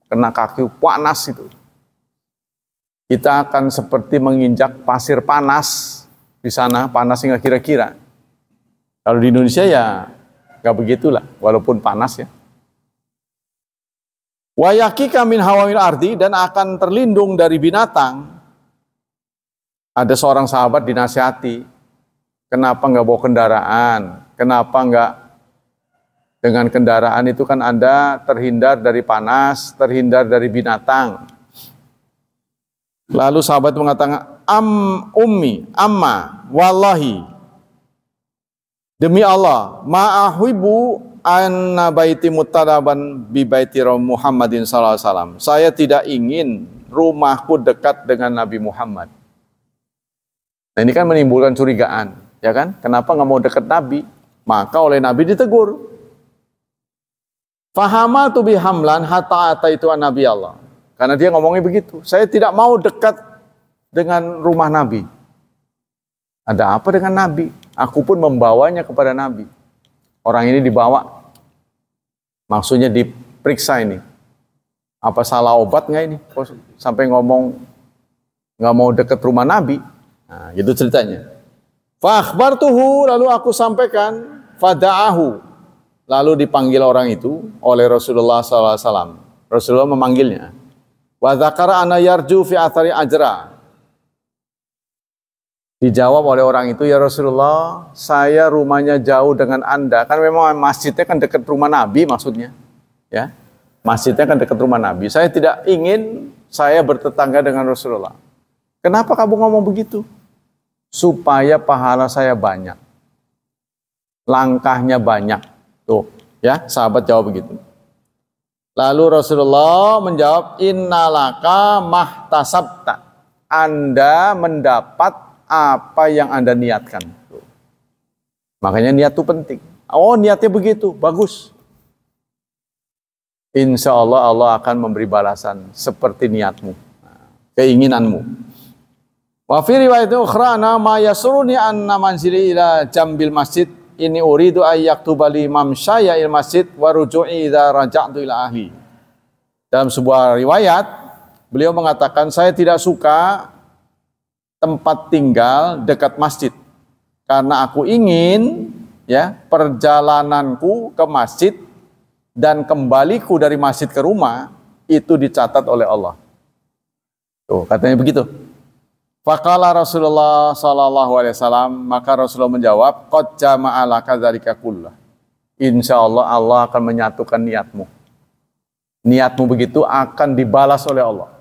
kena kaki panas itu. Kita akan seperti menginjak pasir panas di sana, panas hingga kira-kira. Kalau di Indonesia ya nggak begitulah, walaupun panas ya. Wa yakika min hawamil ardi, dan akan terlindung dari binatang. Ada seorang sahabat dinasihati, kenapa nggak bawa kendaraan? Kenapa nggak dengan kendaraan itu kan Anda terhindar dari panas, terhindar dari binatang. Lalu sahabat mengatakan, amma, wallahi, demi Allah, ma'ahibu anna baiti muttalaban bi baiti Muhammadin sallallahu alaihi wasallam. Saya tidak ingin rumahku dekat dengan Nabi Muhammad. Nah ini kan menimbulkan curigaan, ya kan? Kenapa nggak mau dekat Nabi? Maka oleh Nabi ditegur. Fahamatu bihamlan hatta ataitu an Nabi Allah. Karena dia ngomongnya begitu. Saya tidak mau dekat dengan rumah Nabi. Ada apa dengan Nabi? Aku pun membawanya kepada Nabi. Orang ini dibawa. Maksudnya diperiksa ini. Apa salah obat nggak ini? Kok sampai ngomong nggak mau dekat rumah Nabi? Nah, gitu ceritanya. Fa akhbartuhu, lalu aku sampaikan. Fada'ahu, lalu dipanggil orang itu oleh Rasulullah SAW. Rasulullah memanggilnya. Wa dzakara ana yarju fi athari ajra. Dijawab oleh orang itu, ya Rasulullah, saya rumahnya jauh dengan Anda. Kan memang masjidnya kan dekat rumah Nabi maksudnya. Ya, masjidnya kan dekat rumah Nabi. Saya tidak ingin saya bertetangga dengan Rasulullah. Kenapa kamu ngomong begitu? Supaya pahala saya banyak. Langkahnya banyak. Tuh, ya, sahabat jawab begitu. Lalu Rasulullah menjawab, innalaka mahtasabta. Anda mendapat apa yang Anda niatkan. Makanya niat itu penting. Oh, niatnya begitu, bagus. Insya Allah Allah akan memberi balasan seperti niatmu, keinginanmu. Wa fi riwayatin ukhra ma yasuruni anna manzili ila jambil masjid ini uridu ayyaktuba li mamsyaya il masjid wa ruju'i idza raja'tu ila ahli. Dalam sebuah riwayat beliau mengatakan, saya tidak suka tempat tinggal dekat masjid karena aku ingin ya perjalananku ke masjid dan kembaliku dari masjid ke rumah itu dicatat oleh Allah. Tuh, katanya begitu. Faqala Rasulullah sallallahu alaihi wasallam, maka Rasulullah menjawab, qad jama'a laka dzalika kullah. Insyaallah Allah akan menyatukan niatmu. Niatmu begitu akan dibalas oleh Allah.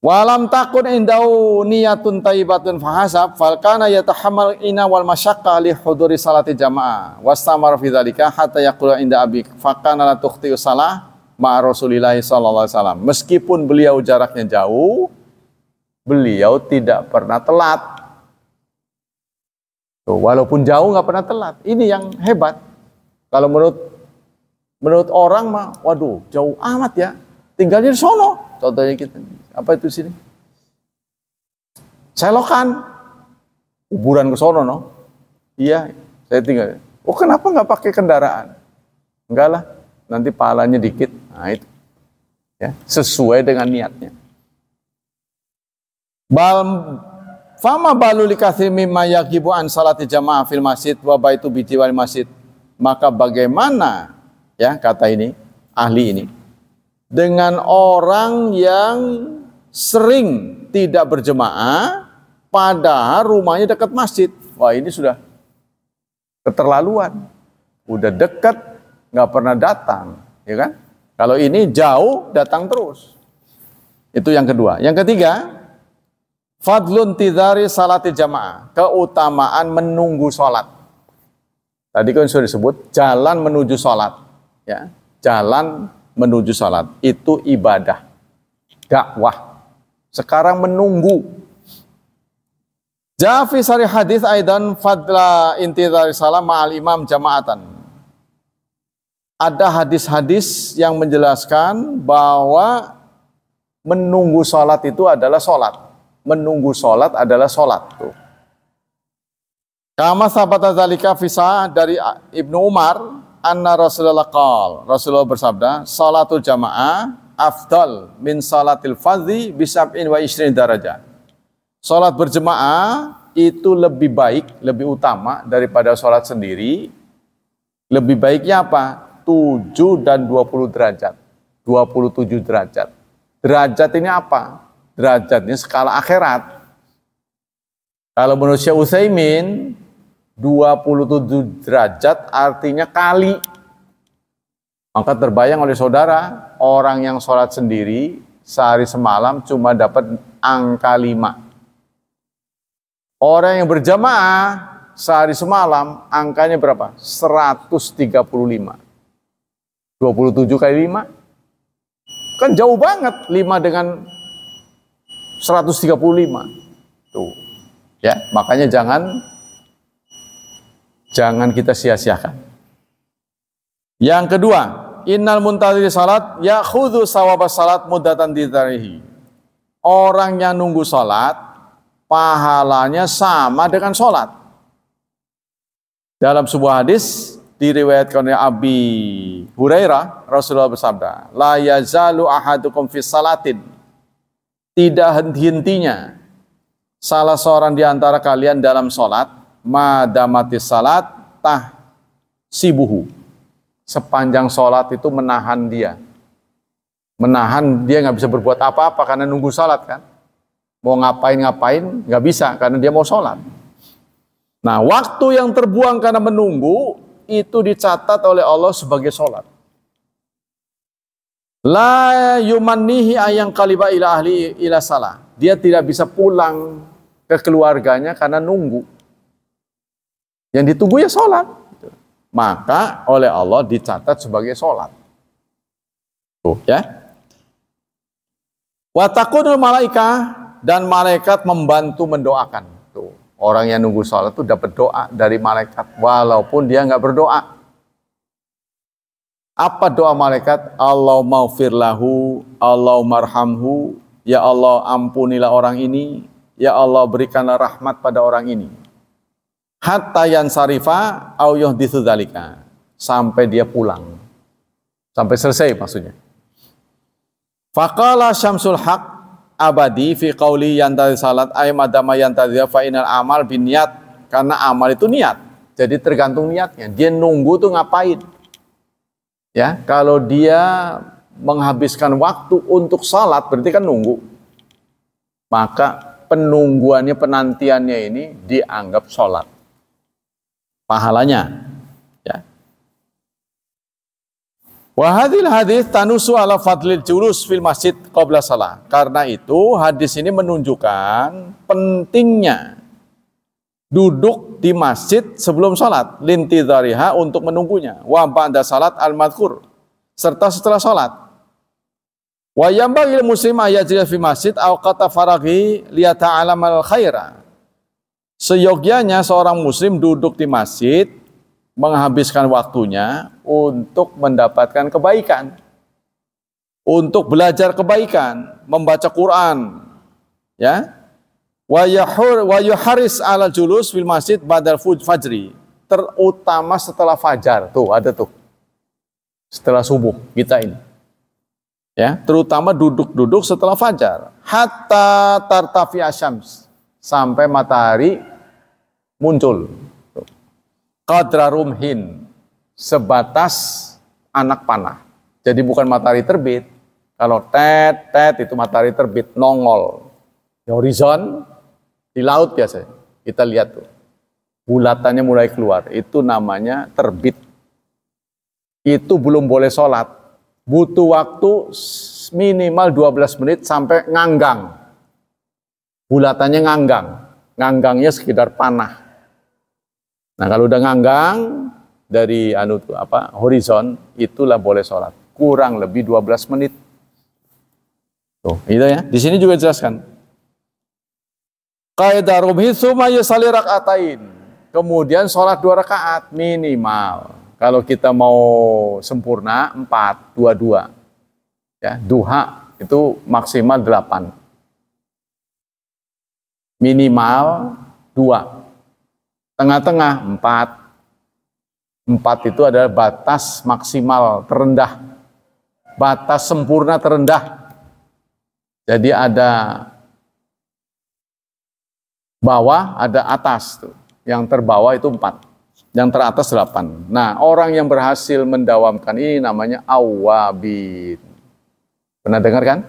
Walam takun indau niyatun tayyibatun fahasab falkana yatahammal ina wal masyaqqa li huduri salati jamaah wastamar fi dzalika hatta yaqula inda abi fakana la tukhti salah ma Rasulillah sallallahu alaihi wasallam. Meskipun beliau jaraknya jauh, beliau tidak pernah telat. Tuh, walaupun jauh nggak pernah telat. Ini yang hebat. Kalau menurut orang mah, waduh, jauh amat ya. Tinggalnya di sono. Contohnya kita. Apa itu sini? Selokan. Kuburan ke sono, no? Iya, saya tinggal. Oh, kenapa nggak pakai kendaraan? Enggak lah, nanti pahalanya dikit. Nah itu, ya, sesuai dengan niatnya. Fama balu likathir mimma yaqibu an salati jamaah fil masjid wa baitu bijiwal masjid. Maka bagaimana, ya, kata ini ahli ini, dengan orang yang sering tidak berjemaah padahal rumahnya dekat masjid. Wah, ini sudah keterlaluan. Udah dekat, nggak pernah datang, ya kan? Kalau ini jauh, datang terus. Itu yang kedua. Yang ketiga, fadlun tidari salati jamaah, keutamaan menunggu sholat. Tadi kan sudah disebut jalan menuju sholat, ya, jalan menuju sholat itu ibadah, dakwah. Sekarang menunggu. Jafi sari hadis aidan fadla intidari salam ma'al imam jama'atan. Ada hadis-hadis yang menjelaskan bahwa menunggu sholat itu adalah sholat. Menunggu sholat adalah sholat. Tuh. Kama sabata zalika fisah dari Ibnu Umar, anna Rasulullah qal, Rasulullah bersabda, salatul jamaah afdal min salatil fadhi bisab'in wa ishrin darajah. Salat berjemaah itu lebih baik, lebih utama daripada salat sendiri. Lebih baiknya apa? 7 dan 20 derajat. 27 derajat. Derajat ini apa? Derajatnya skala akhirat. Kalau menurut Syekh Utsaimin, 27 derajat artinya kali. Maka terbayang oleh saudara, orang yang sholat sendiri sehari semalam cuma dapat angka 5. Orang yang berjamaah sehari semalam angkanya berapa? 135. 27 kali 5. Kan jauh banget 5 dengan 135. Tuh. Ya, makanya jangan kita sia-siakan. Yang kedua, innal muntaziri salat ya'khudhu sawabas salat muddatan didarihi. Orang yang nunggu salat pahalanya sama dengan sholat. Dalam sebuah hadis diriwayatkan oleh Abi Hurairah, Rasulullah bersabda, la yazalu ahadukum fi salatin, tidak henti-hentinya salah seorang di antara kalian dalam sholat, madamatis salat tah sibuhu, sepanjang sholat itu menahan dia nggak bisa berbuat apa-apa karena nunggu sholat kan. Mau ngapain nggak bisa karena dia mau sholat. Nah, waktu yang terbuang karena menunggu itu dicatat oleh Allah sebagai sholat. La yumannihi ayang kaliba ila ahli ila salah. Dia tidak bisa pulang ke keluarganya karena nunggu. Yang ditunggu ya sholat. Maka oleh Allah dicatat sebagai sholat. Tuh ya. Wa takunul malaikah, dan malaikat membantu mendoakan. Tuh, orang yang nunggu sholat itu dapat doa dari malaikat walaupun dia nggak berdoa. Apa doa malaikat? Allahumma ghfir lahu, Allahumma arhamhu, ya Allah ampunilah orang ini, ya Allah berikanlah rahmat pada orang ini. Hatta yansarifa au yuhditsu dzalika, sampai dia pulang. Sampai selesai maksudnya. Faqala Syamsul Haq abadi fi qauli yantadhi salat ay madama yantadhi fa inal amal bin niat, karena amal itu niat. Jadi tergantung niatnya. Dia nunggu tuh ngapain? Ya, kalau dia menghabiskan waktu untuk salat berarti kan nunggu. Maka penungguannya, penantiannya ini dianggap salat. Pahalanya, ya. Wa hadhil hadis tanusu ala fadlil julus fil masjid qabla salah. Karena itu hadis ini menunjukkan pentingnya duduk di masjid sebelum salat, lintidhariha, untuk menunggunya, wa ba'da salat al-madhkur, serta setelah salat. Wa yambaghi muslim ayajlisa fi masjid awqata faraghi liyata'alamal khaira. Seyogyanya seorang muslim duduk di masjid menghabiskan waktunya untuk mendapatkan kebaikan, untuk belajar kebaikan, membaca Quran, ya. Wa yuharis ala julus fil masjid badal fajri, terutama setelah fajar. Tuh, ada tuh. Setelah subuh kita ini. Ya, terutama duduk-duduk setelah fajar. Hatta tartafi asyams. Sampai matahari muncul. Qadra rumhin. Sebatas anak panah. Jadi bukan matahari terbit. Kalau tet itu matahari terbit nongol. Di horizon, di laut biasanya. Kita lihat tuh. Bulatannya mulai keluar. Itu namanya terbit. Itu belum boleh sholat. Butuh waktu minimal 12 menit sampai nganggang. Bulatannya nganggang. Nganggangnya sekitar panah. Nah kalau udah nganggang dari horizon, itulah boleh sholat. Kurang lebih 12 menit. Tuh, itu ya. Di sini juga dijelaskan. Qaidah rumhi tsumma yusalli rak'atain. Kemudian sholat 2 rakaat minimal. Kalau kita mau sempurna 4, 2. Ya, duha itu maksimal 8. Minimal 2. Tengah-tengah 4. 4 itu adalah batas maksimal terendah. Batas sempurna terendah. Jadi ada bawah, ada atas tuh. Yang terbawah itu 4. Yang teratas 8. Nah, orang yang berhasil mendawamkan ini namanya awabin. Pernah dengar kan?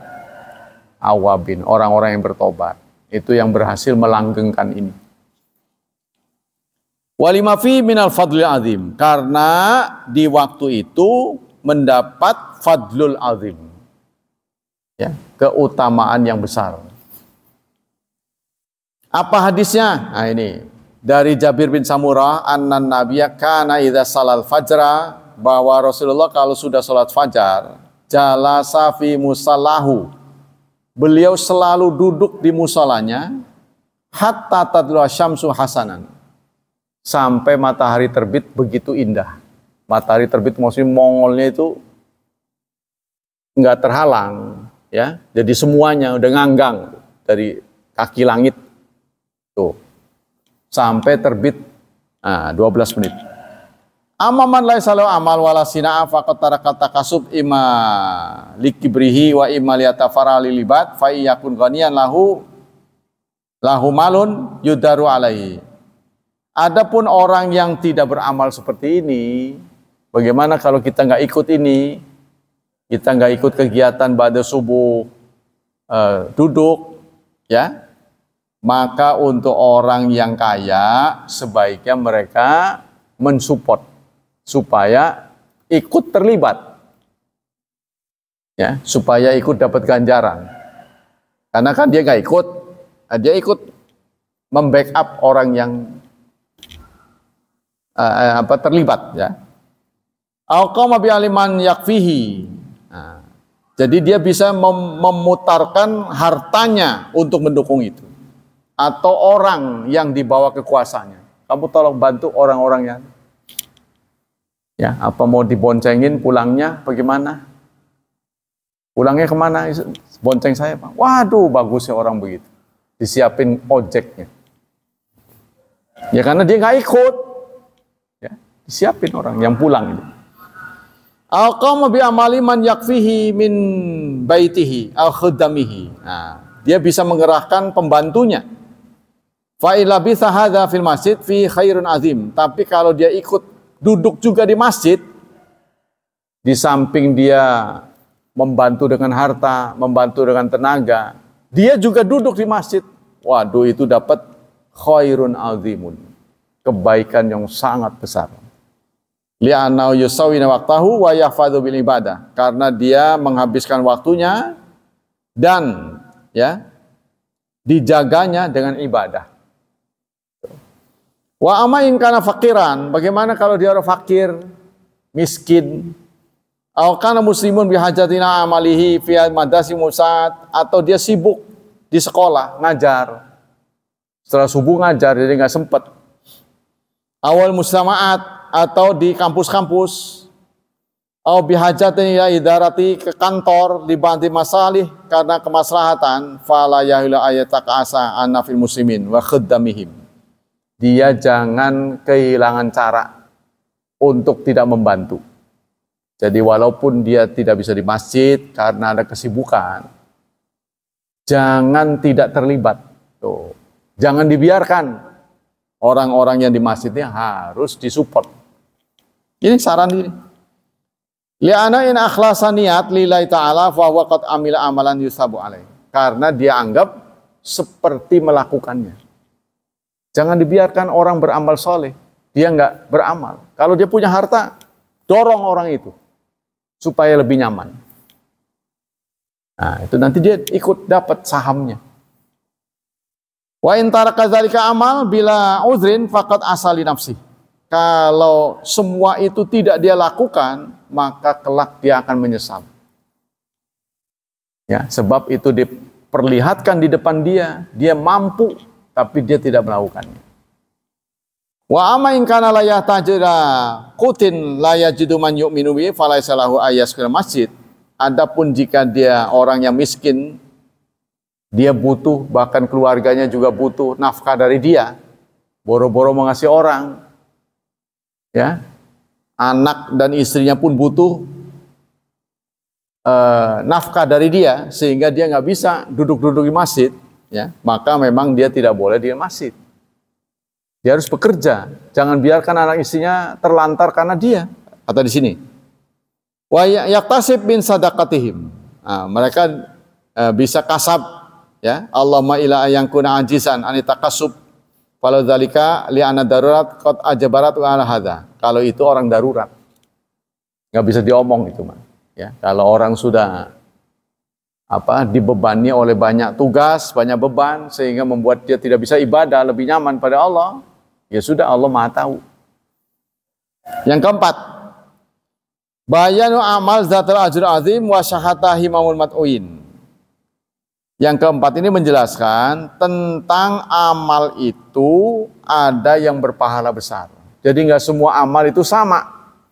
Awabin, orang-orang yang bertobat. Itu yang berhasil melanggengkan ini. Walima fi minal fadlil azim. Karena di waktu itu mendapat fadlul azim. Ya, keutamaan yang besar. Apa hadisnya? Nah ini. Dari Jabir bin Samurah, annan nabiyya kana idza salal fajra, bahwa Rasulullah kalau sudah salat fajar, jalasa fi musallahu. Beliau selalu duduk di musolanya hatta tadlu syamsu hasanan. Sampai matahari terbit begitu indah. Matahari terbit maksudnya mongolnya itu enggak terhalang, ya. Jadi semuanya udah nganggang dari kaki langit. Tuh. Sampai terbit 12 menit. Amaman laisa lahu amal wala sina'a faqad taraka takasub imma likibrihi wa imma liyatafara lilibat fa yakun ghaniyan lahu malun yudaru alaihi. Adapun orang yang tidak beramal seperti ini, bagaimana kalau kita nggak ikut ini? Kita nggak ikut kegiatan ba'da subuh duduk, ya? Maka untuk orang yang kaya sebaiknya mereka mensupport supaya ikut terlibat, ya, supaya ikut dapat ganjaran. Karena kan dia nggak ikut, dia ikut membackup orang yang terlibat, ya. Alqama bi aliman yakfihi. Jadi dia bisa memutarkan hartanya untuk mendukung itu. Atau orang yang dibawa kekuasaannya. Kamu tolong bantu orang-orang yang, ya, apa mau diboncengin pulangnya bagaimana? Pulangnya kemana? Bonceng saya, Pak. Waduh, bagusnya orang begitu. Disiapin ojeknya. Ya karena dia nggak ikut. Ya, disiapin orang yang pulang itu. Alqama bi amali man yakfihi min baitihi al khudamihi. Nah, dia bisa mengerahkan pembantunya. Fa illa bi hadza fil masjid fi khairun azim. Tapi kalau dia ikut duduk juga di masjid, di samping dia membantu dengan harta, membantu dengan tenaga, dia juga duduk di masjid. Waduh, itu dapat khairun azimun. Kebaikan yang sangat besar. Li'annahu yusawwina waqtahu wa yahfadzu bil ibadah. Karena dia menghabiskan waktunya dan, ya, dijaganya dengan ibadah. Wa amain kana fakiran, bagaimana kalau dia orang fakir, miskin, atau kana muslimun bihajatina amalihi fi madasi musad, atau dia sibuk di sekolah ngajar, setelah subuh ngajar jadi nggak sempet. Awal mustama'at, atau di kampus-kampus, atau bihajatin ila idarati, ke kantor dibanti masalih karena kemaslahatan, fala yahila ayataka asa anna fil muslimin wa khaddamihim. dia jangan kehilangan cara untuk tidak membantu. Jadi walaupun dia tidak bisa di masjid karena ada kesibukan, jangan tidak terlibat. Tuh. Jangan dibiarkan orang-orang yang di masjidnya harus disupport. Ini saran ini. Li'ana in akhlasa niat lillahi ta'ala fa huwa qad amila amalan yusabu alaih. Karena dia anggap seperti melakukannya. Jangan dibiarkan orang beramal soleh, dia nggak beramal. Kalau dia punya harta, dorong orang itu supaya lebih nyaman. Nah, itu nanti dia ikut dapat sahamnya. Wa in taraka dzalika amal bila uzrin faqad asali nafsi. Kalau semua itu tidak dia lakukan, maka kelak dia akan menyesal. Ya, sebab itu diperlihatkan di depan dia mampu, tapi dia tidak melakukannya. Wa amma in kana la yahtajira qutin la yajidu man yu'minu bi falaysa lahu ayaskil masjid. Adapun jika dia orang yang miskin, dia butuh, bahkan keluarganya juga butuh nafkah dari dia, boro-boro mengasih orang, ya, anak dan istrinya pun butuh nafkah dari dia, sehingga dia nggak bisa duduk-duduk di masjid, ya, maka memang dia tidak boleh di masjid. Dia harus bekerja, jangan biarkan anak istrinya terlantar karena dia. Atau di sini, wa yaktasib bin sadaqatihim. Nah, mereka bisa kasab, ya. Allahumma ila yang kuna ajisan anitakasub. Kalau dzalika li ana darurat qad ajabarat wa ala hadza. Kalau itu orang darurat, nggak bisa diomong itu, mah. Ya, kalau orang sudah dibebani oleh banyak tugas, banyak beban, sehingga membuat dia tidak bisa ibadah lebih nyaman pada Allah, ya sudah, Allah Maha tahu. Yang keempat, bayanu amal zatul ajr azim wa syahata himamul mat'uin. Yang keempat ini menjelaskan tentang amal itu ada yang berpahala besar. Jadi nggak semua amal itu sama,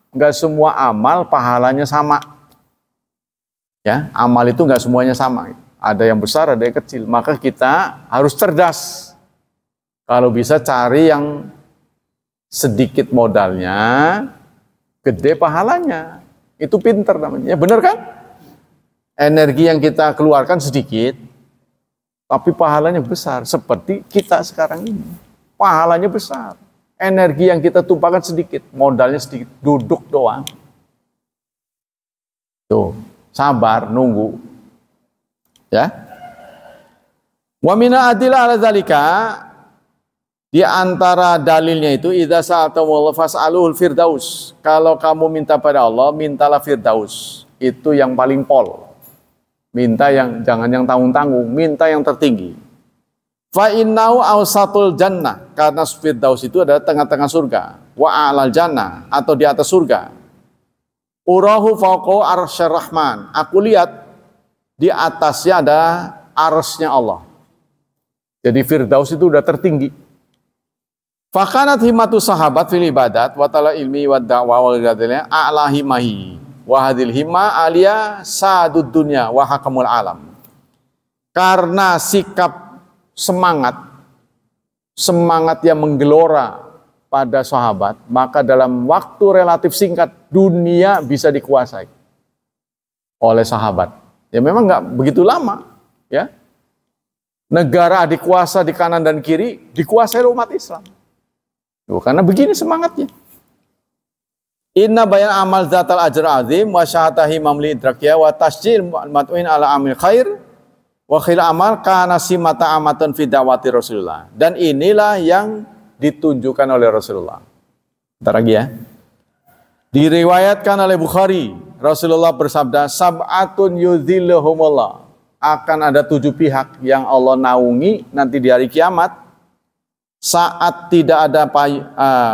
nggak semua amal pahalanya sama. Ya, amal itu nggak semuanya sama. Ada yang besar, ada yang kecil. Maka kita harus cerdas. Kalau bisa cari yang sedikit modalnya, gede pahalanya. Itu pinter namanya. Ya benar kan? Energi yang kita keluarkan sedikit, tapi pahalanya besar. Seperti kita sekarang ini. Pahalanya besar. Energi yang kita tumpahkan sedikit, modalnya sedikit. Duduk doang. Tuh. Sabar, nunggu. Ya. Wa mina adila ala zalika, di antara dalilnya itu idza sa'altumullah fas'alul firdaus. Kalau kamu minta pada Allah, mintalah firdaus. Itu yang paling pol. Minta yang jangan yang tanggung-tanggung, minta yang tertinggi. Fa innahu awsatul jannah, karena firdaus itu adalah tengah-tengah surga. Wa a'lal jannah, atau di atas surga. Urahu fauqo arsyir rahman. Aku lihat di atasnya ada arsy-nya Allah. Jadi firdaus itu udah tertinggi. Fakanat himmatu sahabat fil ibadat wa tala ilmi wa da'wa wal ghadilnya a'la himahi wa hadil himma alia sadud dunya wa hakamul alam. Karena sikap semangat yang menggelora pada sahabat, maka dalam waktu relatif singkat dunia bisa dikuasai oleh sahabat. Ya memang nggak begitu lama, ya. Negara dikuasa di kanan dan kiri, dikuasai oleh umat Islam. Tuh, karena begini semangatnya. Inna bayan amal zatal ajr azim wa syahatahi mamli idrakya wa tasjil mat'uin ala amil khair wa khil amal kana simata amatan fi da'wati Rasulullah. Dan inilah yang ditunjukkan oleh Rasulullah. Bentar lagi ya. Diriwayatkan oleh Bukhari, Rasulullah bersabda, sab'atun yudhilluhumullah. Akan ada 7 pihak yang Allah naungi nanti di hari kiamat, saat tidak ada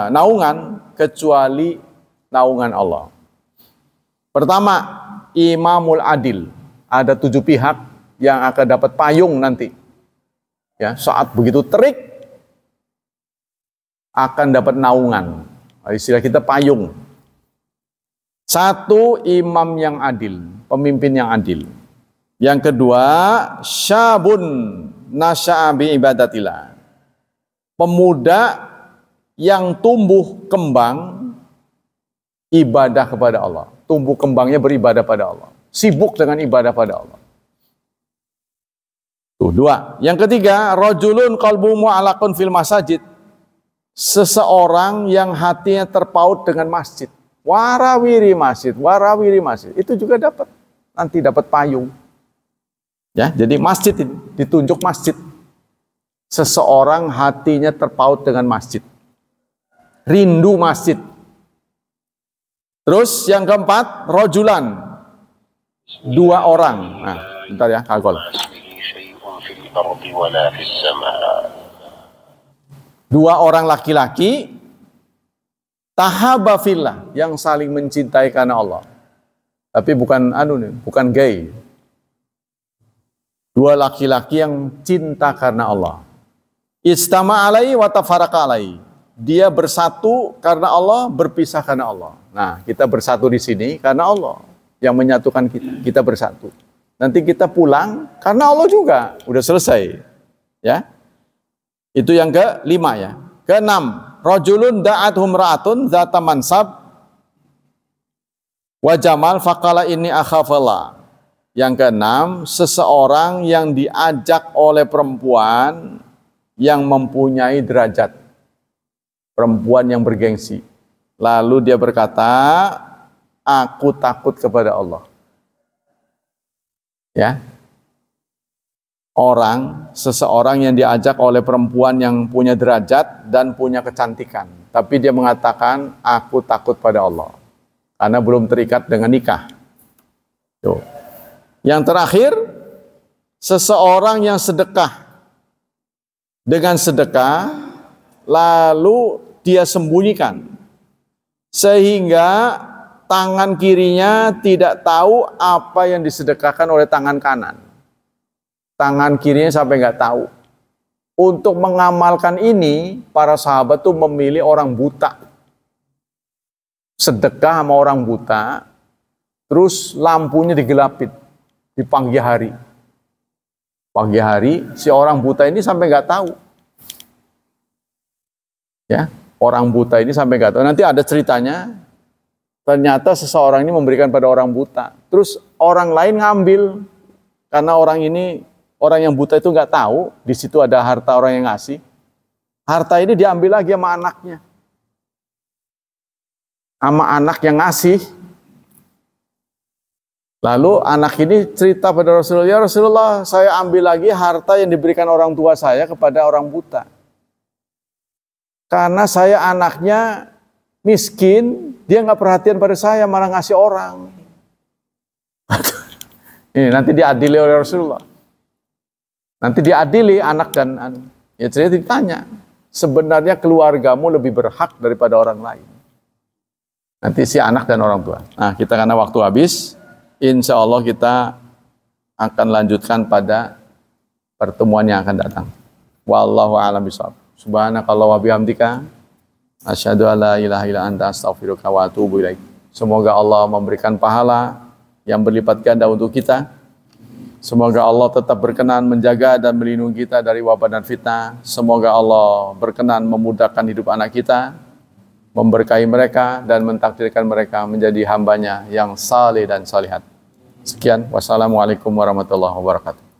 naungan kecuali naungan Allah. Pertama, imamul adil. Ada 7 pihak yang akan dapat payung nanti. Ya, saat begitu terik akan dapat naungan. Istilah kita payung. 1, imam yang adil, pemimpin yang adil. Yang kedua, syabun nasya'a bi ibadatillah. Pemuda yang tumbuh kembang ibadah kepada Allah. Tumbuh kembangnya beribadah pada Allah. Sibuk dengan ibadah pada Allah. Tuh, dua. Yang ketiga, rajulun qalbuhu mu'allaqun fil masajid. Seseorang yang hatinya terpaut dengan masjid. Warawiri masjid, warawiri masjid. Itu juga dapat. Nanti dapat payung. Ya, jadi masjid ini ditunjuk masjid. Seseorang hatinya terpaut dengan masjid. Rindu masjid. Terus yang keempat, rojulan. Dua orang. Nah, bentar ya, kagol. Dua orang laki-laki tahaba fillah, yang saling mencintai karena Allah. Tapi bukan bukan gay. Dua laki-laki yang cinta karena Allah. Istama alaihi wa tafarraqa alaihi. Dia bersatu karena Allah, berpisah karena Allah. Nah, kita bersatu di sini karena Allah yang menyatukan kita. Kita bersatu. Nanti kita pulang karena Allah juga. Udah selesai. Ya. Itu yang kelima ya. Keenam, rajulun da'athum ra'atun dzata mansab wa jamal faqala inni akhafallah. Yang keenam, seseorang yang diajak oleh perempuan yang mempunyai derajat. Perempuan yang bergengsi. Lalu dia berkata, aku takut kepada Allah. Ya. Seseorang yang diajak oleh perempuan yang punya derajat dan punya kecantikan. Tapi dia mengatakan, aku takut pada Allah. Karena belum terikat dengan nikah. Tuh. Yang terakhir, seseorang yang sedekah. Dengan sedekah, lalu dia sembunyikan. Sehingga tangan kirinya tidak tahu apa yang disedekahkan oleh tangan kanan. Tangan kirinya sampai nggak tahu. Untuk mengamalkan ini, para sahabat tuh memilih orang buta. Sedekah sama orang buta, terus lampunya digelapin di pagi hari. Pagi hari, si orang buta ini sampai nggak tahu. Ya, orang buta ini sampai nggak tahu. Nanti ada ceritanya. Ternyata seseorang ini memberikan pada orang buta. Terus orang lain ngambil karena orang yang buta itu nggak tahu. Di situ ada harta orang yang ngasih. Harta ini diambil lagi sama anaknya, sama anak yang ngasih. Lalu anak ini cerita pada Rasulullah, ya Rasulullah, saya ambil lagi harta yang diberikan orang tua saya kepada orang buta. Karena saya anaknya miskin, dia nggak perhatian pada saya, malah ngasih orang. Ini nanti diadili oleh Rasulullah. Nanti diadili anak dan ya cerita ditanya, sebenarnya keluargamu lebih berhak daripada orang lain. Nanti si anak dan orang tua. Nah, kita karena waktu habis, insya Allah kita akan lanjutkan pada pertemuan yang akan datang. Wallahu a'lam bishawab. Subhanakallah wa bihamdika asyhadu an la ilaha illa anta astaghfiruka wa atubu ilaik. Semoga Allah memberikan pahala yang berlipat ganda untuk kita. Semoga Allah tetap berkenan menjaga dan melindungi kita dari wabah dan fitnah. Semoga Allah berkenan memudahkan hidup anak kita, memberkahi mereka dan mentakdirkan mereka menjadi hambanya yang saleh dan salihat. Sekian, wassalamualaikum warahmatullahi wabarakatuh.